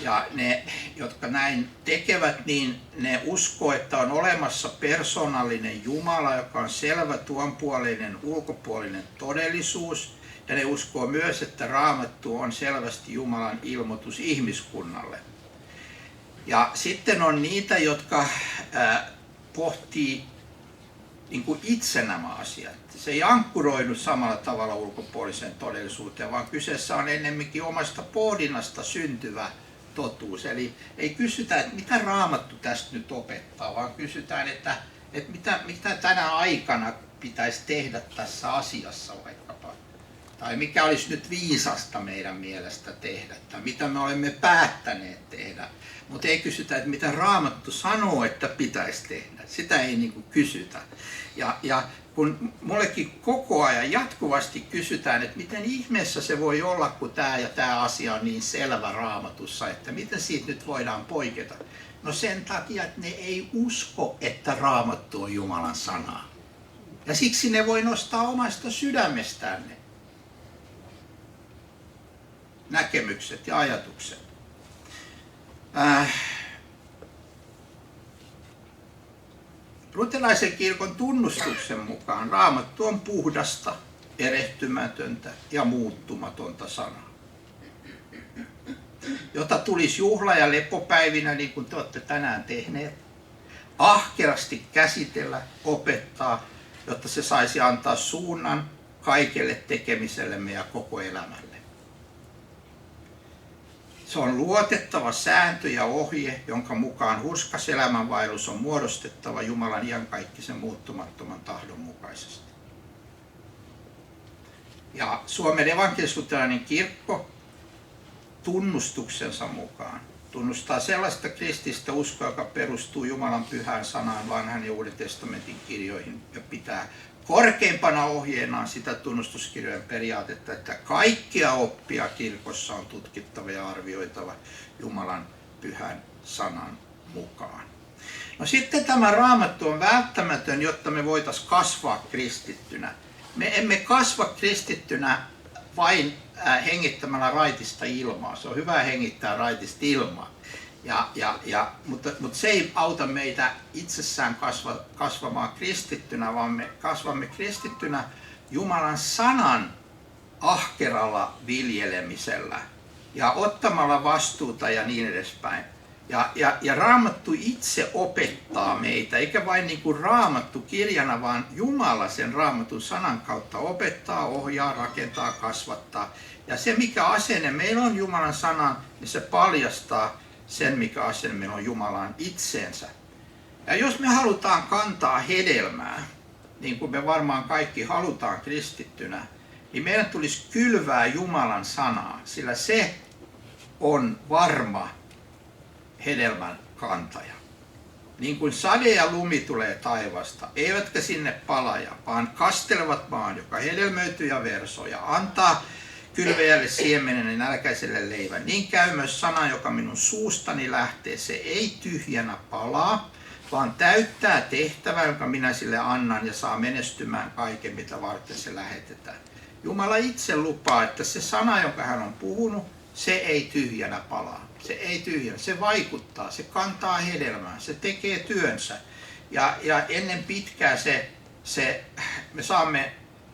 Ja ne, jotka näin tekevät, niin ne uskoo, että on olemassa persoonallinen Jumala, joka on selvä tuonpuoleinen ulkopuolinen todellisuus. Ja ne uskoo myös, että Raamattu on selvästi Jumalan ilmoitus ihmiskunnalle. Ja sitten on niitä, jotka pohtii niin kuin itse nämä asiat. Se ei ankkuroidu samalla tavalla ulkopuoliseen todellisuuteen, vaan kyseessä on ennemminkin omasta pohdinnasta syntyvä totuus. Eli ei kysytä, että mitä Raamattu tästä nyt opettaa, vaan kysytään, että mitä tänä aikana pitäisi tehdä tässä asiassa vaikkapa. Tai mikä olisi nyt viisasta meidän mielestä tehdä, tai mitä me olemme päättäneet tehdä. Mutta ei kysytä, että mitä Raamattu sanoo, että pitäisi tehdä. Sitä ei niin kuin kysytä. Ja kun mullekin koko ajan jatkuvasti kysytään, että miten ihmeessä se voi olla, kun tämä ja tämä asia on niin selvä Raamatussa, että miten siitä nyt voidaan poiketa. No sen takia, että ne ei usko, että Raamattu on Jumalan sanaa. Ja siksi ne voi nostaa omasta sydämestään ne näkemykset ja ajatukset. Luterilaisen kirkon tunnustuksen mukaan Raamattu on puhdasta, erehtymätöntä ja muuttumatonta sanaa, jota tulisi juhla- ja lepopäivinä, niin kuin te olette tänään tehneet, ahkerasti käsitellä, opettaa, jotta se saisi antaa suunnan kaikelle tekemisellemme ja koko elämälle. Se on luotettava sääntö ja ohje, jonka mukaan hurskas elämänvaellus on muodostettava Jumalan iankaikkisen muuttumattoman tahdon mukaisesti. Ja Suomen evankelis-luterilainen kirkko tunnustuksensa mukaan tunnustaa sellaista kristillistä uskoa, joka perustuu Jumalan pyhään sanaan, vanhan ja uuden testamentin kirjoihin ja pitää korkeimpana ohjeenaan sitä tunnustuskirjojen periaatetta, että kaikkia oppia kirkossa on tutkittava ja arvioitava Jumalan pyhän sanan mukaan. No sitten tämä Raamattu on välttämätön, jotta me voitaisiin kasvaa kristittynä. Me emme kasva kristittynä vain hengittämällä raitista ilmaa. Se on hyvä hengittää raitista ilmaa. Mutta se ei auta meitä itsessään kasvamaan kristittynä, vaan me kasvamme kristittynä Jumalan sanan ahkeralla viljelemisellä ja ottamalla vastuuta ja niin edespäin. Ja Raamattu itse opettaa meitä, eikä vain niin kuin Raamattu kirjana, vaan Jumala sen Raamatun sanan kautta opettaa, ohjaa, rakentaa, kasvattaa. Ja se mikä asenne meillä on Jumalan sanaan, niin se paljastaa sen mikä asenne meillä on Jumalaan itseensä. Ja jos me halutaan kantaa hedelmää, niin kuin me varmaan kaikki halutaan kristittynä, niin meidän tulisi kylvää Jumalan sanaa, sillä se on varma hedelmän kantaja. Niin kuin sade ja lumi tulee taivasta, eivätkä sinne palaja, vaan kastelevat maan, joka hedelmöityy ja versoo ja antaa kylväjälle siemenen ja nälkäiselle leivän. Niin käy myös sana, joka minun suustani lähtee. Se ei tyhjänä palaa, vaan täyttää tehtävää, jonka minä sille annan ja saa menestymään kaiken, mitä varten se lähetetään. Jumala itse lupaa, että se sana, jonka hän on puhunut, se ei tyhjänä palaa. Se ei tyhjänä, se vaikuttaa, se kantaa hedelmää, se tekee työnsä. Ja ennen pitkää me saamme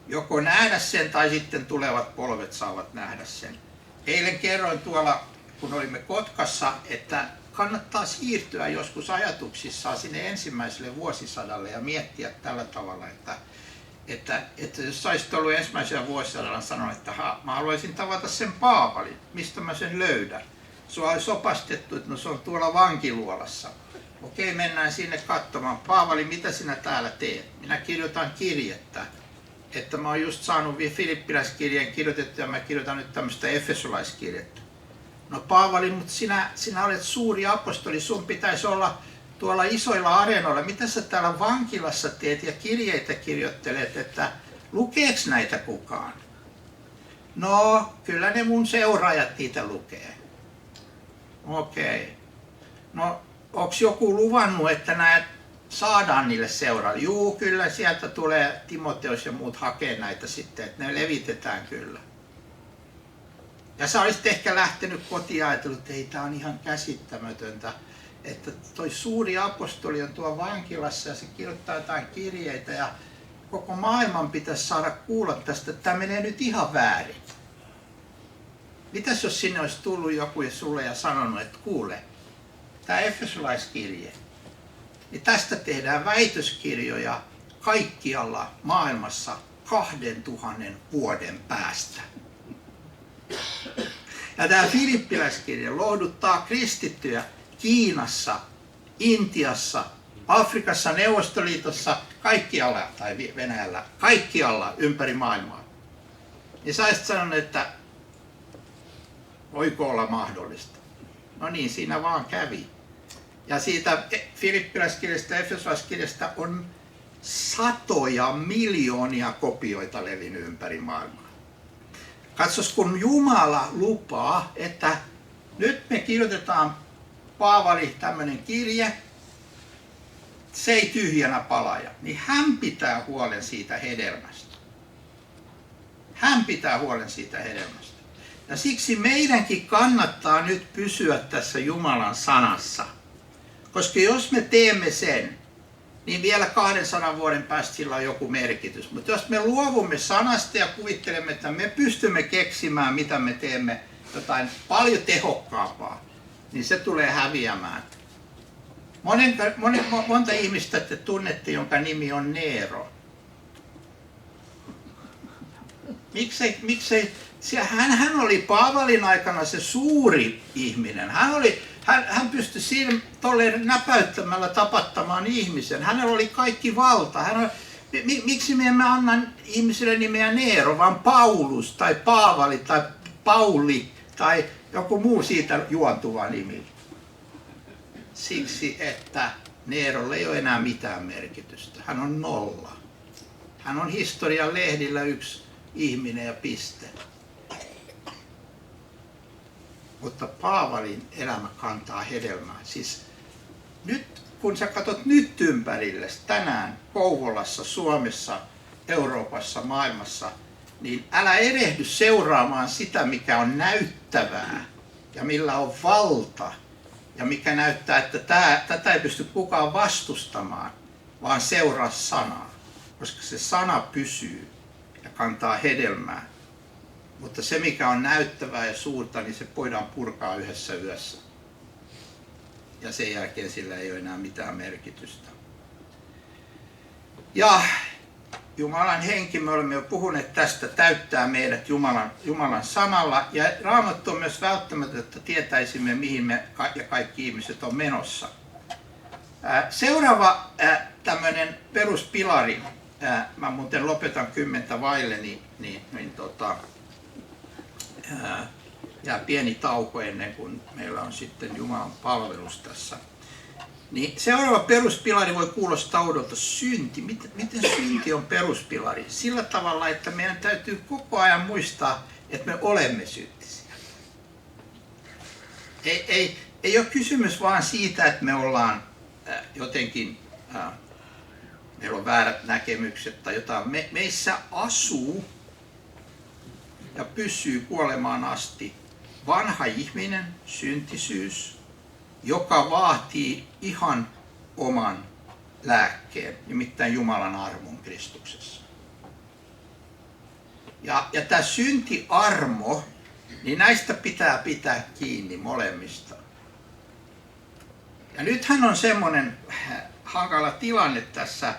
joko nähdä sen tai sitten tulevat polvet saavat nähdä sen. Eilen kerroin tuolla, kun olimme Kotkassa, että kannattaa siirtyä joskus ajatuksissaan sinne ensimmäiselle vuosisadalle ja miettiä tällä tavalla, että jos olisit ollut ensimmäisellä vuosisadalla sanonut, että mä haluaisin tavata sen Paavalin, mistä mä sen löydän. Sua olisi opastettu, että no se on tuolla vankiluolassa. Okei, mennään sinne katsomaan. Paavali, mitä sinä täällä teet? Minä kirjoitan kirjettä. Että mä oon just saanut Filippiläiskirjeen kirjoitettu ja mä kirjoitan nyt tämmöistä efesolaiskirjettä. No Paavali, mutta sinä olet suuri apostoli, sun pitäisi olla tuolla isoilla areenoilla. Mitä sä täällä vankilassa teet ja kirjeitä kirjoittelet, että lukeeks näitä kukaan? No, kyllä ne mun seuraajat niitä lukee. Okei. No, onks joku luvannut, että näet saadaan niille seuraajille? Juu, kyllä sieltä tulee Timoteus ja muut hakee näitä sitten, että ne levitetään kyllä. Ja sä olisit ehkä lähtenyt kotiin ja ajatellut, että ei, tää on ihan käsittämätöntä, että toi suuri apostoli on tuo vankilassa ja se kirjoittaa jotain kirjeitä ja koko maailman pitäisi saada kuulla tästä, että tämä menee nyt ihan väärin. Mitäs jos sinne olisi tullut joku sulle ja sanonut, että kuule, tämä efesolaiskirje, niin tästä tehdään väitöskirjoja kaikkialla maailmassa 2000 vuoden päästä. Ja tämä Filippiläiskirje lohduttaa kristittyjä Kiinassa, Intiassa, Afrikassa, Neuvostoliitossa, kaikkialla, tai Venäjällä, kaikkialla ympäri maailmaa. Niin sä olisit sanonut, että voiko olla mahdollista? No niin, siinä vaan kävi. Ja siitä Filippiläiskirjasta ja efesolaiskirjasta on satoja miljoonia kopioita levinnyt ympäri maailmaa. Katsos, kun Jumala lupaa, että nyt me kirjoitetaan Paavali tämmöinen kirje, se ei tyhjänä palaja, niin hän pitää huolen siitä hedelmästä. Hän pitää huolen siitä hedelmästä. Ja siksi meidänkin kannattaa nyt pysyä tässä Jumalan sanassa. Koska jos me teemme sen, niin vielä 200 vuoden päästä sillä on joku merkitys. Mutta jos me luovumme sanasta ja kuvittelemme, että me pystymme keksimään, mitä me teemme, jotain paljon tehokkaampaa, niin se tulee häviämään. Monta ihmistä te tunnette, jonka nimi on Nero. Miksei? Hän oli Paavalin aikana se suuri ihminen. Hän pystyi siinä tolleen näpäyttämällä tapattamaan ihmisen. Hänellä oli kaikki valta. Miksi me emme anna ihmisille nimeä Nero, vaan Paulus tai Paavali tai Pauli tai joku muu siitä juontuva nimi? Siksi, että Nerolle ei ole enää mitään merkitystä. Hän on nolla. Hän on historian lehdillä yksi ihminen ja piste. Mutta Paavalin elämä kantaa hedelmää. Siis nyt, kun sä katsot nyt ympärillesi, tänään Kouvolassa, Suomessa, Euroopassa, maailmassa, niin älä erehdy seuraamaan sitä, mikä on näyttävää ja millä on valta ja mikä näyttää, että tätä ei pysty kukaan vastustamaan, vaan seuraa sanaa, koska se sana pysyy ja kantaa hedelmää. Mutta se, mikä on näyttävää ja suurta, niin se voidaan purkaa yhdessä yössä. Ja sen jälkeen sillä ei ole enää mitään merkitystä. Ja Jumalan henki, me olemme jo puhuneet tästä, täyttää meidät Jumalan sanalla. Ja Raamattu on myös välttämätöntä, että tietäisimme, mihin me ja kaikki ihmiset on menossa. Seuraava tämmöinen peruspilari, mä muuten lopetan 10 vaille, ja pieni tauko ennen kuin meillä on sitten Jumalan palvelus tässä. Niin seuraava peruspilari voi kuulostaa oudolta, synti. Miten synti on peruspilari? Sillä tavalla, että meidän täytyy koko ajan muistaa, että me olemme syntisiä. Ei ole kysymys vaan siitä, että me ollaan jotenkin, meillä on väärät näkemykset tai jotain. Meissä asuu ja pysyy kuolemaan asti vanha ihminen, syntisyys, joka vaatii ihan oman lääkkeen, nimittäin Jumalan armon Kristuksessa. Ja tämä syntiarmo, niin näistä pitää pitää kiinni molemmista. Ja nythän on semmoinen hankala tilanne tässä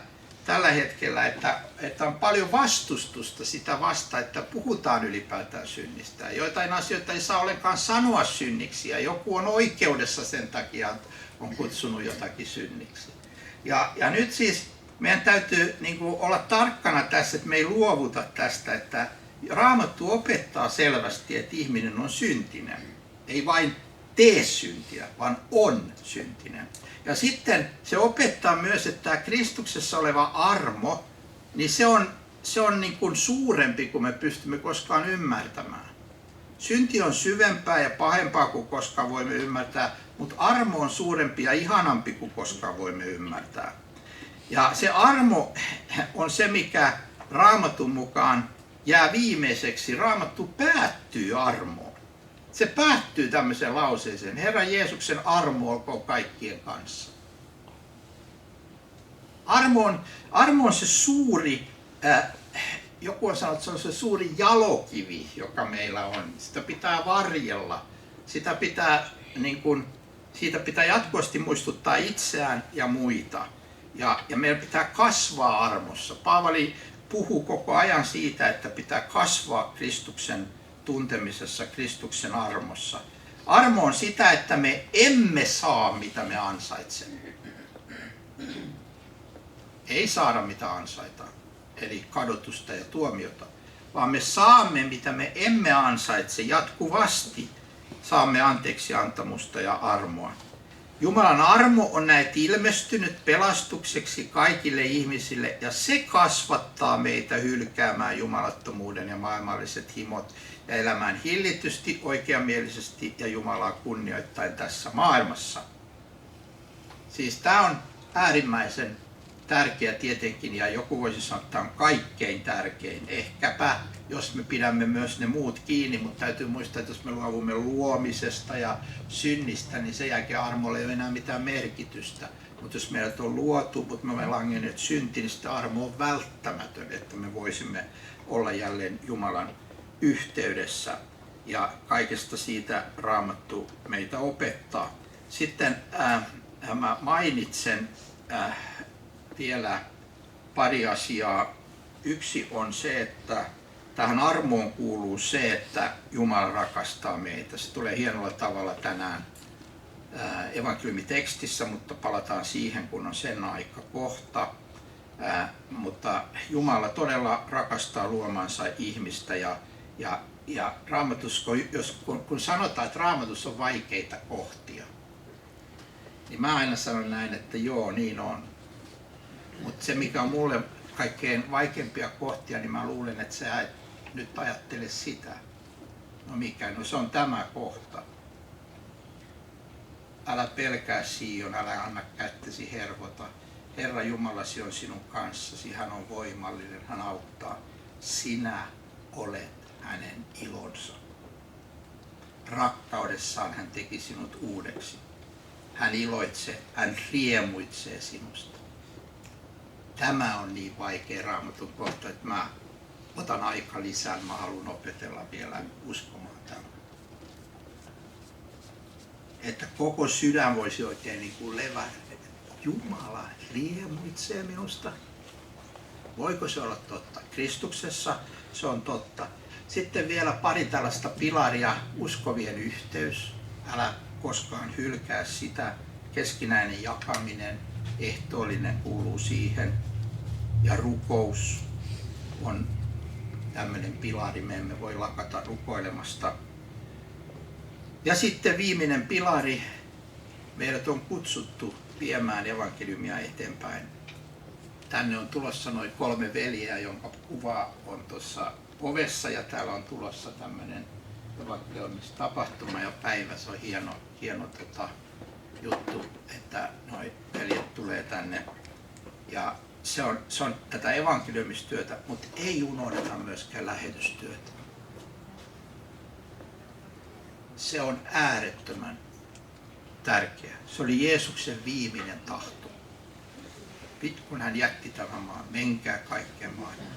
tällä hetkellä, että on paljon vastustusta sitä vastaan, että puhutaan ylipäätään synnistä. Joitain asioita ei saa ollenkaan sanoa synniksi ja joku on oikeudessa sen takia on kutsunut jotakin synniksi. Ja nyt siis meidän täytyy niin kuin olla tarkkana tässä, että me ei luovuta tästä, että Raamattu opettaa selvästi, että ihminen on syntinen. Ei vain tee syntiä, vaan on syntinen. Ja sitten se opettaa myös, että tämä Kristuksessa oleva armo, niin se on niin kuin suurempi kuin me pystymme koskaan ymmärtämään. Synti on syvempää ja pahempaa kuin koskaan voimme ymmärtää, mutta armo on suurempi ja ihanampi kuin koskaan voimme ymmärtää. Ja se armo on se, mikä Raamatun mukaan jää viimeiseksi. Raamattu päättyy armoon. Se päättyy tämmöiseen lauseeseen. Herran Jeesuksen armo olkoon kaikkien kanssa. Armo on se suuri, joku on sanonut, että se on se suuri jalokivi, joka meillä on. Sitä pitää varjella. Siitä pitää jatkuvasti muistuttaa itseään ja muita. Ja meidän pitää kasvaa armossa. Paavali puhuu koko ajan siitä, että pitää kasvaa Kristuksen tuntemisessa, Kristuksen armossa. Armo on sitä, että me emme saa mitä me ansaitsemme. Ei saada mitä ansaitaan, eli kadotusta ja tuomiota, vaan me saamme mitä me emme ansaitse jatkuvasti. Saamme anteeksi antamusta ja armoa. Jumalan armo on näet ilmestynyt pelastukseksi kaikille ihmisille ja se kasvattaa meitä hylkäämään jumalattomuuden ja maailmalliset himot ja elämään hillitysti, oikeamielisesti ja Jumalaa kunnioittaen tässä maailmassa. Siis tämä on äärimmäisen tärkeä tietenkin ja joku voisi sanoa, että tämä on kaikkein tärkein. Ehkäpä, jos me pidämme myös ne muut kiinni, mutta täytyy muistaa, että jos me luovumme luomisesta ja synnistä, niin sen jälkeen armolla ei ole enää mitään merkitystä. Mutta jos meidät on luotu, mutta me olemme langenneet syntiin, niin sitten armo on välttämätön, että me voisimme olla jälleen Jumalan yhteydessä. Ja kaikesta siitä Raamattu meitä opettaa. Sitten mä mainitsen vielä pari asiaa. Yksi on se, että tähän armoon kuuluu se, että Jumala rakastaa meitä. Se tulee hienolla tavalla tänään evankeliumitekstissä, mutta palataan siihen, kun on sen aika kohta. Mutta Jumala todella rakastaa luomansa ihmistä ja Raamatussa, kun sanotaan, että Raamatussa on vaikeita kohtia, niin mä aina sanon näin, että joo, niin on. Mutta se, mikä on mulle kaikkein vaikeimpia kohtia, niin mä luulen, että sä et nyt ajattele sitä. No mikä? No se on tämä kohta. Älä pelkää Sion, älä anna kättesi hervota. Herra Jumalasi on sinun kanssasi, hän on voimallinen, hän auttaa. Sinä olet hänen ilonsa. Rakkaudessaan hän teki sinut uudeksi. Hän iloitsee, hän riemuitsee sinusta. Tämä on niin vaikea Raamatun kohta, että mä otan aika lisää, mä haluan opetella vielä uskomaan tämän. Että koko sydän voisi oikein niin kuin levätä. Jumala riemuitsee minusta. Voiko se olla totta? Kristuksessa se on totta. Sitten vielä pari tällaista pilaria. Uskovien yhteys. Älä koskaan hylkää sitä. Keskinäinen jakaminen, ehtoollinen kuuluu siihen. Ja rukous on tämmöinen pilari. Me emme voi lakata rukoilemasta. Ja sitten viimeinen pilari. Meidät on kutsuttu viemään evankeliumia eteenpäin. Tänne on tulossa noin 3 veljeä, jonka kuva on tuossa ovessa ja täällä on tulossa tämmöinen evankeliumistapahtuma ja päivä. Se on hieno juttu, että noi veljet tulee tänne. Ja se on tätä evankeliumistyötä, mutta ei unohdeta myöskään lähetystyötä. Se on äärettömän tärkeä. Se oli Jeesuksen viimeinen tahto. Kun hän jätti tämän maan, menkää kaikkeen maailmaan.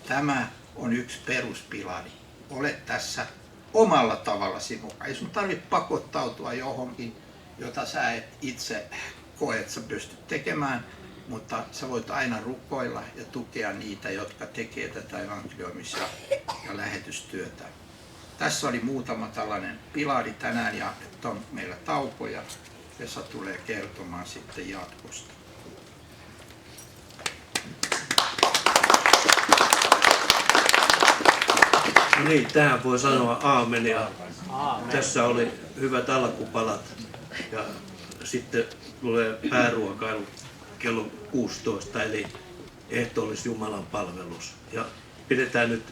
Tämä on yksi peruspilari. Ole tässä omalla tavallasi mukaan. Ei sun tarvitse pakottautua johonkin, jota sä et itse koe, että sä pystyt tekemään, mutta sä voit aina rukoilla ja tukea niitä, jotka tekee tätä evankeliumis- ja lähetystyötä. Tässä oli muutama tällainen pilari tänään ja nyt on meillä tauko ja Vesa tulee kertomaan sitten jatkosta. No niin, tähän voi sanoa aamen ja tässä oli hyvät alkupalat ja sitten tulee pääruokailu kello 16 eli ehtoollis Jumalan palvelus ja pidetään nyt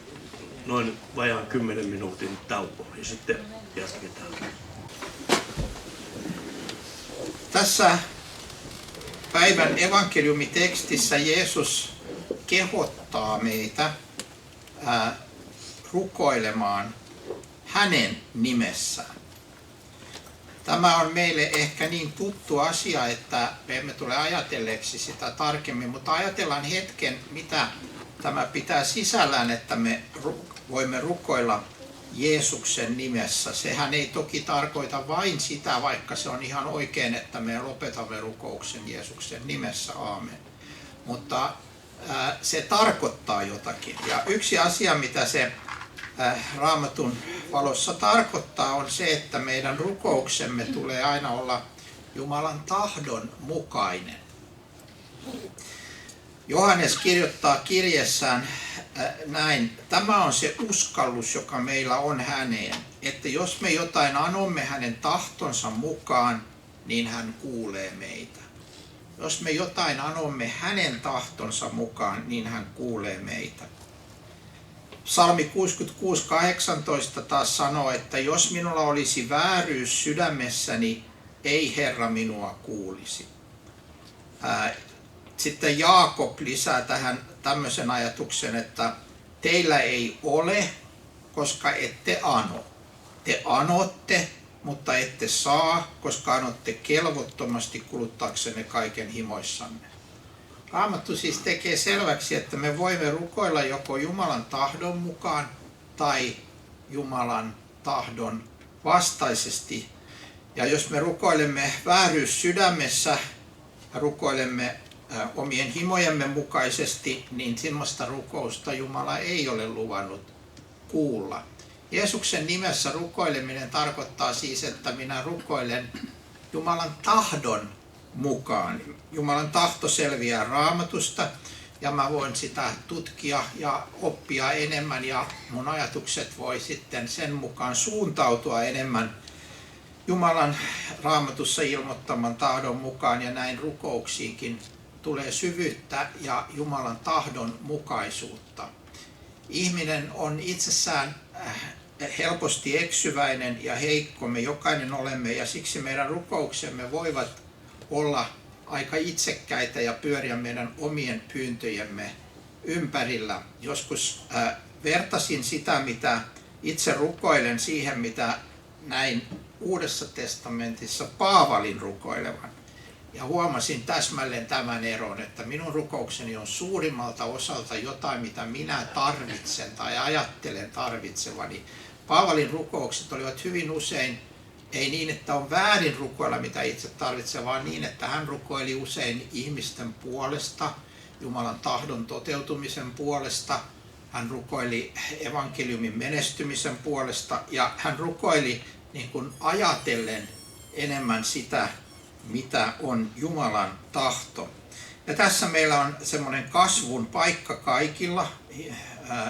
noin vajaan 10 minuutin tauko ja sitten jatketaan. Tässä päivän evankeliumitekstissä Jeesus kehottaa meitä rukoilemaan hänen nimessään. Tämä on meille ehkä niin tuttu asia, että me emme tule ajatelleeksi sitä tarkemmin, mutta ajatellaan hetken, mitä tämä pitää sisällään, että me voimme rukoilla Jeesuksen nimessä. Sehän ei toki tarkoita vain sitä, vaikka se on ihan oikein, että me lopetamme rukouksen Jeesuksen nimessä, aamen. Mutta se tarkoittaa jotakin. Ja yksi asia, mitä se Raamatun valossa tarkoittaa, on se, että meidän rukouksemme tulee aina olla Jumalan tahdon mukainen. Johannes kirjoittaa kirjeessään näin, tämä on se uskallus, joka meillä on häneen, että jos me jotain anomme hänen tahtonsa mukaan, niin hän kuulee meitä. Jos me jotain anomme hänen tahtonsa mukaan, niin hän kuulee meitä. Psalmi 66:18 taas sanoo, että jos minulla olisi vääryys sydämessäni, ei Herra minua kuulisi. Sitten Jaakob lisää tähän tämmöisen ajatuksen, että teillä ei ole, koska ette ano. Te anotte, mutta ette saa, koska anotte kelvottomasti kuluttaaksenne kaiken himoissanne. Raamattu siis tekee selväksi, että me voimme rukoilla joko Jumalan tahdon mukaan tai Jumalan tahdon vastaisesti. Ja jos me rukoilemme vääryys sydämessä, rukoilemme omien himojemme mukaisesti, niin sellaista rukousta Jumala ei ole luvannut kuulla. Jeesuksen nimessä rukoileminen tarkoittaa siis, että minä rukoilen Jumalan tahdon mukaan. Jumalan tahto selviää Raamatusta ja mä voin sitä tutkia ja oppia enemmän ja mun ajatukset voi sitten sen mukaan suuntautua enemmän Jumalan Raamatussa ilmoittaman tahdon mukaan ja näin rukouksiinkin tulee syvyyttä ja Jumalan tahdon mukaisuutta. Ihminen on itsessään helposti eksyväinen ja heikko, me jokainen olemme ja siksi meidän rukouksemme voivat olla aika itsekkäitä ja pyöriä meidän omien pyyntöjemme ympärillä. Joskus vertasin sitä, mitä itse rukoilen siihen, mitä näin Uudessa testamentissa Paavalin rukoilevan. Ja huomasin täsmälleen tämän eron, että minun rukoukseni on suurimmalta osalta jotain, mitä minä tarvitsen tai ajattelen tarvitsevani. Paavalin rukoukset olivat hyvin usein, ei niin, että on väärin rukoilla, mitä itse tarvitsee, vaan niin, että hän rukoili usein ihmisten puolesta, Jumalan tahdon toteutumisen puolesta. Hän rukoili evankeliumin menestymisen puolesta ja hän rukoili niin kuin ajatellen enemmän sitä, mitä on Jumalan tahto. Ja tässä meillä on semmoinen kasvun paikka kaikilla,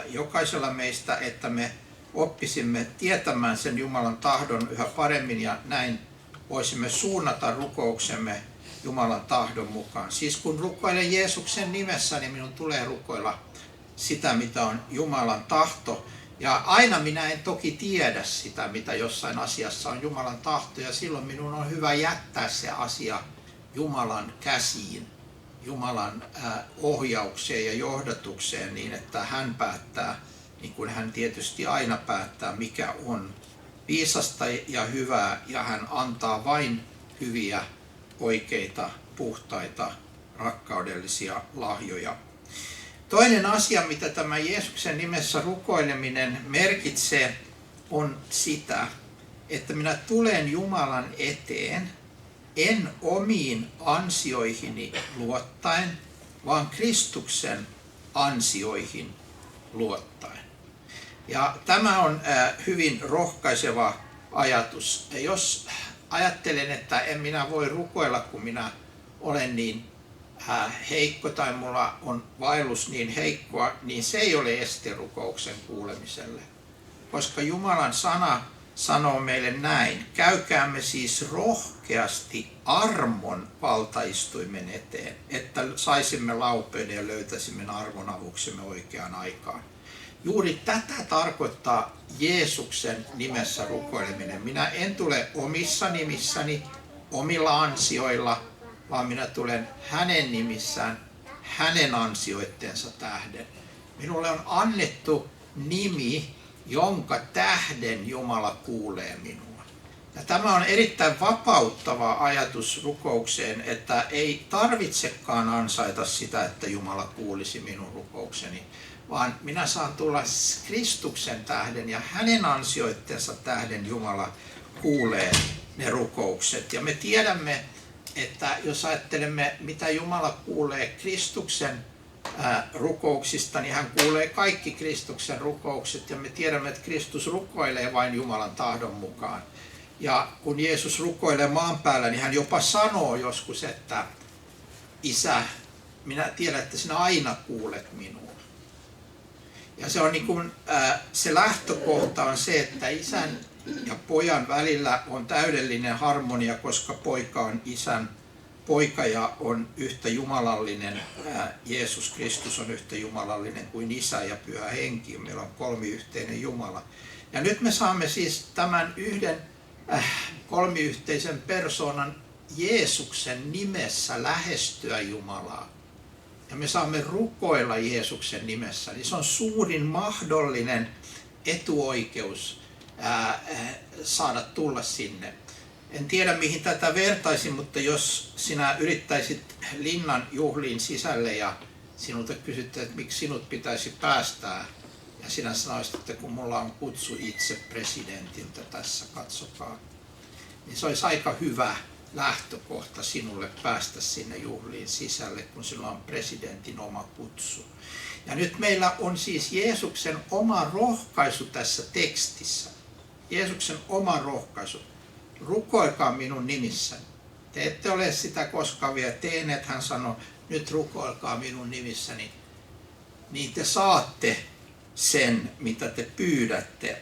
jokaisella meistä, että me oppisimme tietämään sen Jumalan tahdon yhä paremmin ja näin voisimme suunnata rukouksemme Jumalan tahdon mukaan. Siis kun rukoilen Jeesuksen nimessä, niin minun tulee rukoilla sitä, mitä on Jumalan tahto. Ja aina minä en toki tiedä sitä, mitä jossain asiassa on Jumalan tahto, ja silloin minun on hyvä jättää se asia Jumalan käsiin, Jumalan ohjaukseen ja johdatukseen niin, että hän päättää, niin kuin hän tietysti aina päättää, mikä on viisasta ja hyvää, ja hän antaa vain hyviä, oikeita, puhtaita, rakkaudellisia lahjoja. Toinen asia, mitä tämä Jeesuksen nimessä rukoileminen merkitsee, on sitä, että minä tulen Jumalan eteen, en omiin ansioihini luottaen, vaan Kristuksen ansioihin luottaen. Ja tämä on hyvin rohkaiseva ajatus. Jos ajattelen, että en minä voi rukoilla, kun minä olen niin heikko tai mulla on vaellus niin heikkoa, niin se ei ole este rukouksen kuulemiselle. Koska Jumalan sana sanoo meille näin, käykäämme siis rohkeasti armon valtaistuimen eteen, että saisimme laupeuden ja löytäisimme armon avuksemme oikeaan aikaan. Juuri tätä tarkoittaa Jeesuksen nimessä rukoileminen. Minä en tule omissa nimissäni, omilla ansioilla, vaan minä tulen hänen nimissään, hänen ansioittensa tähden. Minulle on annettu nimi, jonka tähden Jumala kuulee minua. Ja tämä on erittäin vapauttava ajatus rukoukseen, että ei tarvitsekaan ansaita sitä, että Jumala kuulisi minun rukoukseni, vaan minä saan tulla Kristuksen tähden ja hänen ansioittensa tähden Jumala kuulee ne rukoukset. Ja me tiedämme, että jos ajattelemme, mitä Jumala kuulee Kristuksen rukouksista, niin hän kuulee kaikki Kristuksen rukoukset ja me tiedämme, että Kristus rukoilee vain Jumalan tahdon mukaan. Ja kun Jeesus rukoilee maan päällä, niin hän jopa sanoo joskus, että Isä, minä tiedän, että sinä aina kuulet minua. Ja se on niin kuin, se lähtökohta on se, että isän ja pojan välillä on täydellinen harmonia, koska poika on isän poika ja on yhtä jumalallinen. Jeesus Kristus on yhtä jumalallinen kuin Isä ja Pyhä Henki. Meillä on kolmiyhteinen Jumala. Ja nyt me saamme siis tämän yhden kolmiyhteisen persoonan Jeesuksen nimessä lähestyä Jumalaa. Ja me saamme rukoilla Jeesuksen nimessä. Niin se on suurin mahdollinen etuoikeus saada tulla sinne. En tiedä mihin tätä vertaisin, mutta jos sinä yrittäisit linnan juhliin sisälle ja sinulta kysyttäisiin, että miksi sinut pitäisi päästää, ja sinä sanoisit, että kun mulla on kutsu itse presidentiltä tässä, katsokaa, niin se olisi aika hyvä lähtökohta sinulle päästä sinne juhliin sisälle, kun sinulla on presidentin oma kutsu. Ja nyt meillä on siis Jeesuksen oma rohkaisu tässä tekstissä. Jeesuksen oma rohkaisu. Rukoilkaa minun nimissäni. Te ette ole sitä koskaan vielä tehneet, hän sanoi, nyt rukoilkaa minun nimissäni. Niin te saatte sen, mitä te pyydätte,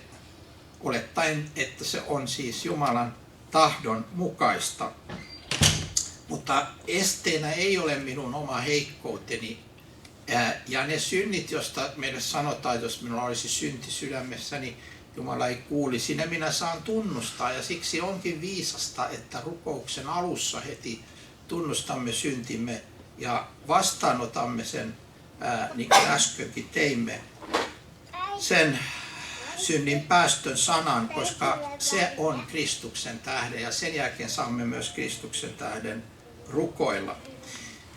olettaen, että se on siis Jumalan tahdon mukaista. Mutta esteenä ei ole minun oma heikkouteni. Ja ne synnit, joista meille sanotaan, jos minulla olisi synti sydämessäni, Jumala ei kuulisi, ne minä saan tunnustaa. Ja siksi onkin viisasta, että rukouksen alussa heti tunnustamme syntimme ja vastaanotamme sen, niin kuin äskenkin teimme, sen synnin päästön sanan, koska se on Kristuksen tähden ja sen jälkeen saamme myös Kristuksen tähden rukoilla.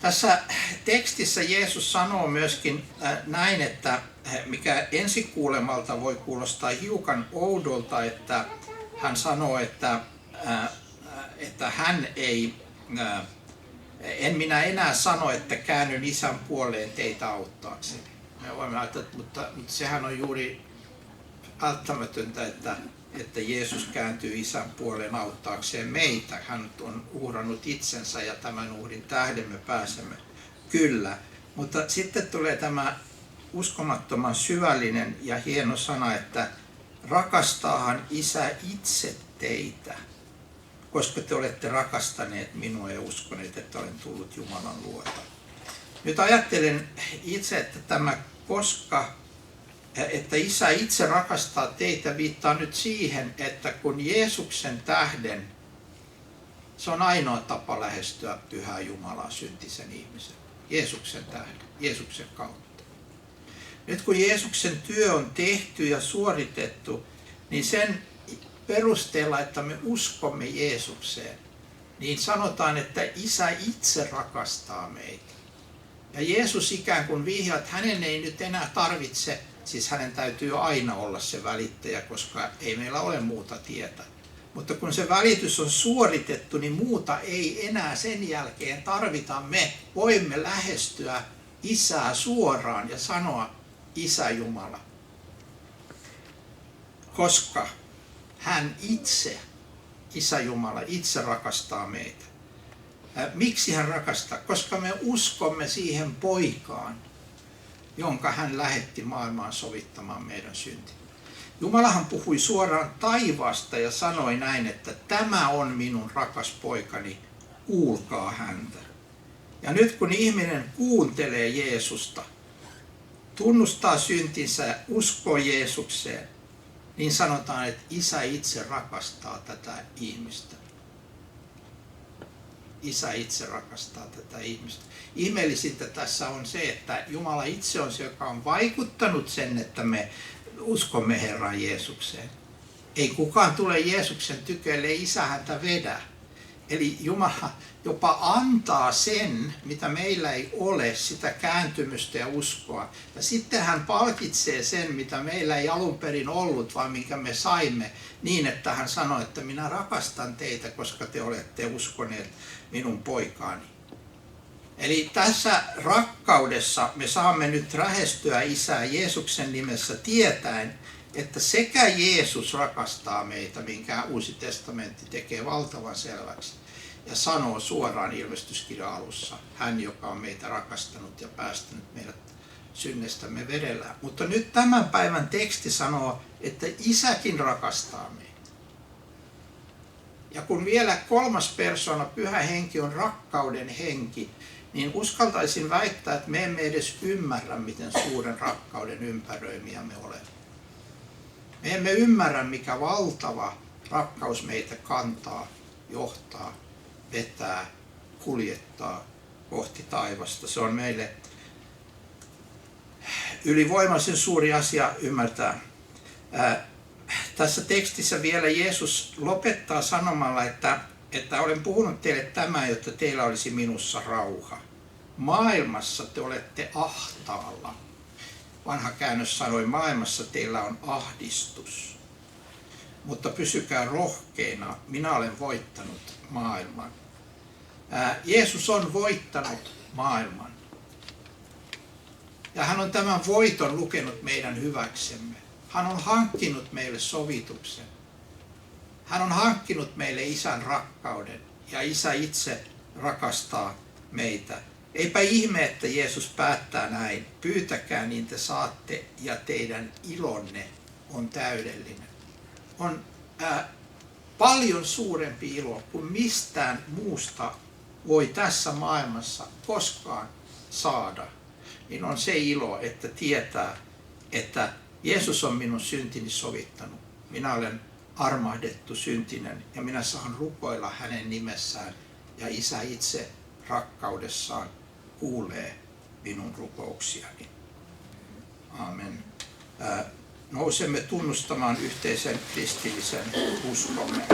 Tässä tekstissä Jeesus sanoo myöskin näin, että mikä ensikuulemalta voi kuulostaa hiukan oudolta, että hän sanoo, että hän ei, en minä enää sano, että käännyn Isän puoleen teitä auttaakseni. Me voimme ajatella, mutta sehän on juuri välttämätöntä, että Jeesus kääntyy Isän puoleen auttaakseen meitä. Hän on uhrannut itsensä ja tämän uhrin tähden me pääsemme. Kyllä, mutta sitten tulee tämä uskomattoman syvällinen ja hieno sana, että rakastaahan Isä itse teitä, koska te olette rakastaneet minua ja uskoneet, että olen tullut Jumalan luota. Nyt ajattelen itse, että tämä että Isä itse rakastaa teitä viittaa nyt siihen, että kun Jeesuksen tähden, se on ainoa tapa lähestyä pyhää Jumalaa syntisen ihmisen. Jeesuksen tähden, Jeesuksen kautta. Nyt kun Jeesuksen työ on tehty ja suoritettu, niin sen perusteella, että me uskomme Jeesukseen, niin sanotaan, että Isä itse rakastaa meitä. Ja Jeesus ikään kuin vihjaa, että hänen ei nyt enää tarvitse, siis hänen täytyy aina olla se välittäjä, koska ei meillä ole muuta tietä. Mutta kun se välitys on suoritettu, niin muuta ei enää sen jälkeen tarvita. Me voimme lähestyä Isää suoraan ja sanoa Isä Jumala. Koska hän itse Isä Jumala itse rakastaa meitä. Miksi hän rakastaa? Koska me uskomme siihen poikaan, jonka hän lähetti maailmaan sovittamaan meidän syntimme. Jumalahan puhui suoraan taivaasta ja sanoi näin, että tämä on minun rakas poikani, kuulkaa häntä. Ja nyt kun ihminen kuuntelee Jeesusta, tunnustaa syntinsä, uskoo Jeesukseen, niin sanotaan, että Isä itse rakastaa tätä ihmistä. Isä itse rakastaa tätä ihmistä. Ihmeellisintä tässä on se, että Jumala itse on se, joka on vaikuttanut sen, että me uskomme Herran Jeesukseen. Ei kukaan tule Jeesuksen tykö, ellei Isä häntä vedä. Eli Jumala jopa antaa sen, mitä meillä ei ole, sitä kääntymystä ja uskoa. Ja sitten hän palkitsee sen, mitä meillä ei alun perin ollut, vaan minkä me saimme, niin että hän sanoi, että minä rakastan teitä, koska te olette uskoneet minun poikaani. Eli tässä rakkaudessa me saamme nyt lähestyä Isää Jeesuksen nimessä tietäen, että sekä Jeesus rakastaa meitä, minkä Uusi testamentti tekee valtavan selväksi, ja sanoo suoraan ilmestyskirjan alussa, hän joka on meitä rakastanut ja päästänyt meidät synnestämme vedellä. Mutta nyt tämän päivän teksti sanoo, että Isäkin rakastaa meitä. Ja kun vielä kolmas persoona, Pyhä Henki, on rakkauden henki, niin uskaltaisin väittää, että me emme edes ymmärrä, miten suuren rakkauden ympäröimiä me olemme. Me emme ymmärrä, mikä valtava rakkaus meitä kantaa, johtaa, vetää, kuljettaa kohti taivasta. Se on meille ylivoimaisen suuri asia ymmärtää. Tässä tekstissä vielä Jeesus lopettaa sanomalla, että olen puhunut teille tämän, jotta teillä olisi minussa rauha. Maailmassa te olette ahtaalla. Vanha käännös sanoi, maailmassa teillä on ahdistus. Mutta pysykää rohkeina, minä olen voittanut maailman. Jeesus on voittanut maailman. Ja hän on tämän voiton lukenut meidän hyväksemme. Hän on hankkinut meille sovituksen. Hän on hankkinut meille Isän rakkauden ja Isä itse rakastaa meitä. Eipä ihme, että Jeesus päättää näin. Pyytäkää, niin te saatte ja teidän ilonne on täydellinen. On paljon suurempi ilo kuin mistään muusta voi tässä maailmassa koskaan saada. Niin on se ilo, että tietää, että Jeesus on minun syntini sovittanut. Minä olen armahdettu syntinen ja minä saan rukoilla hänen nimessään. Ja Isä itse rakkaudessaan kuulee minun rukouksiani. Aamen. Nousemme tunnustamaan yhteisen kristillisen uskomme.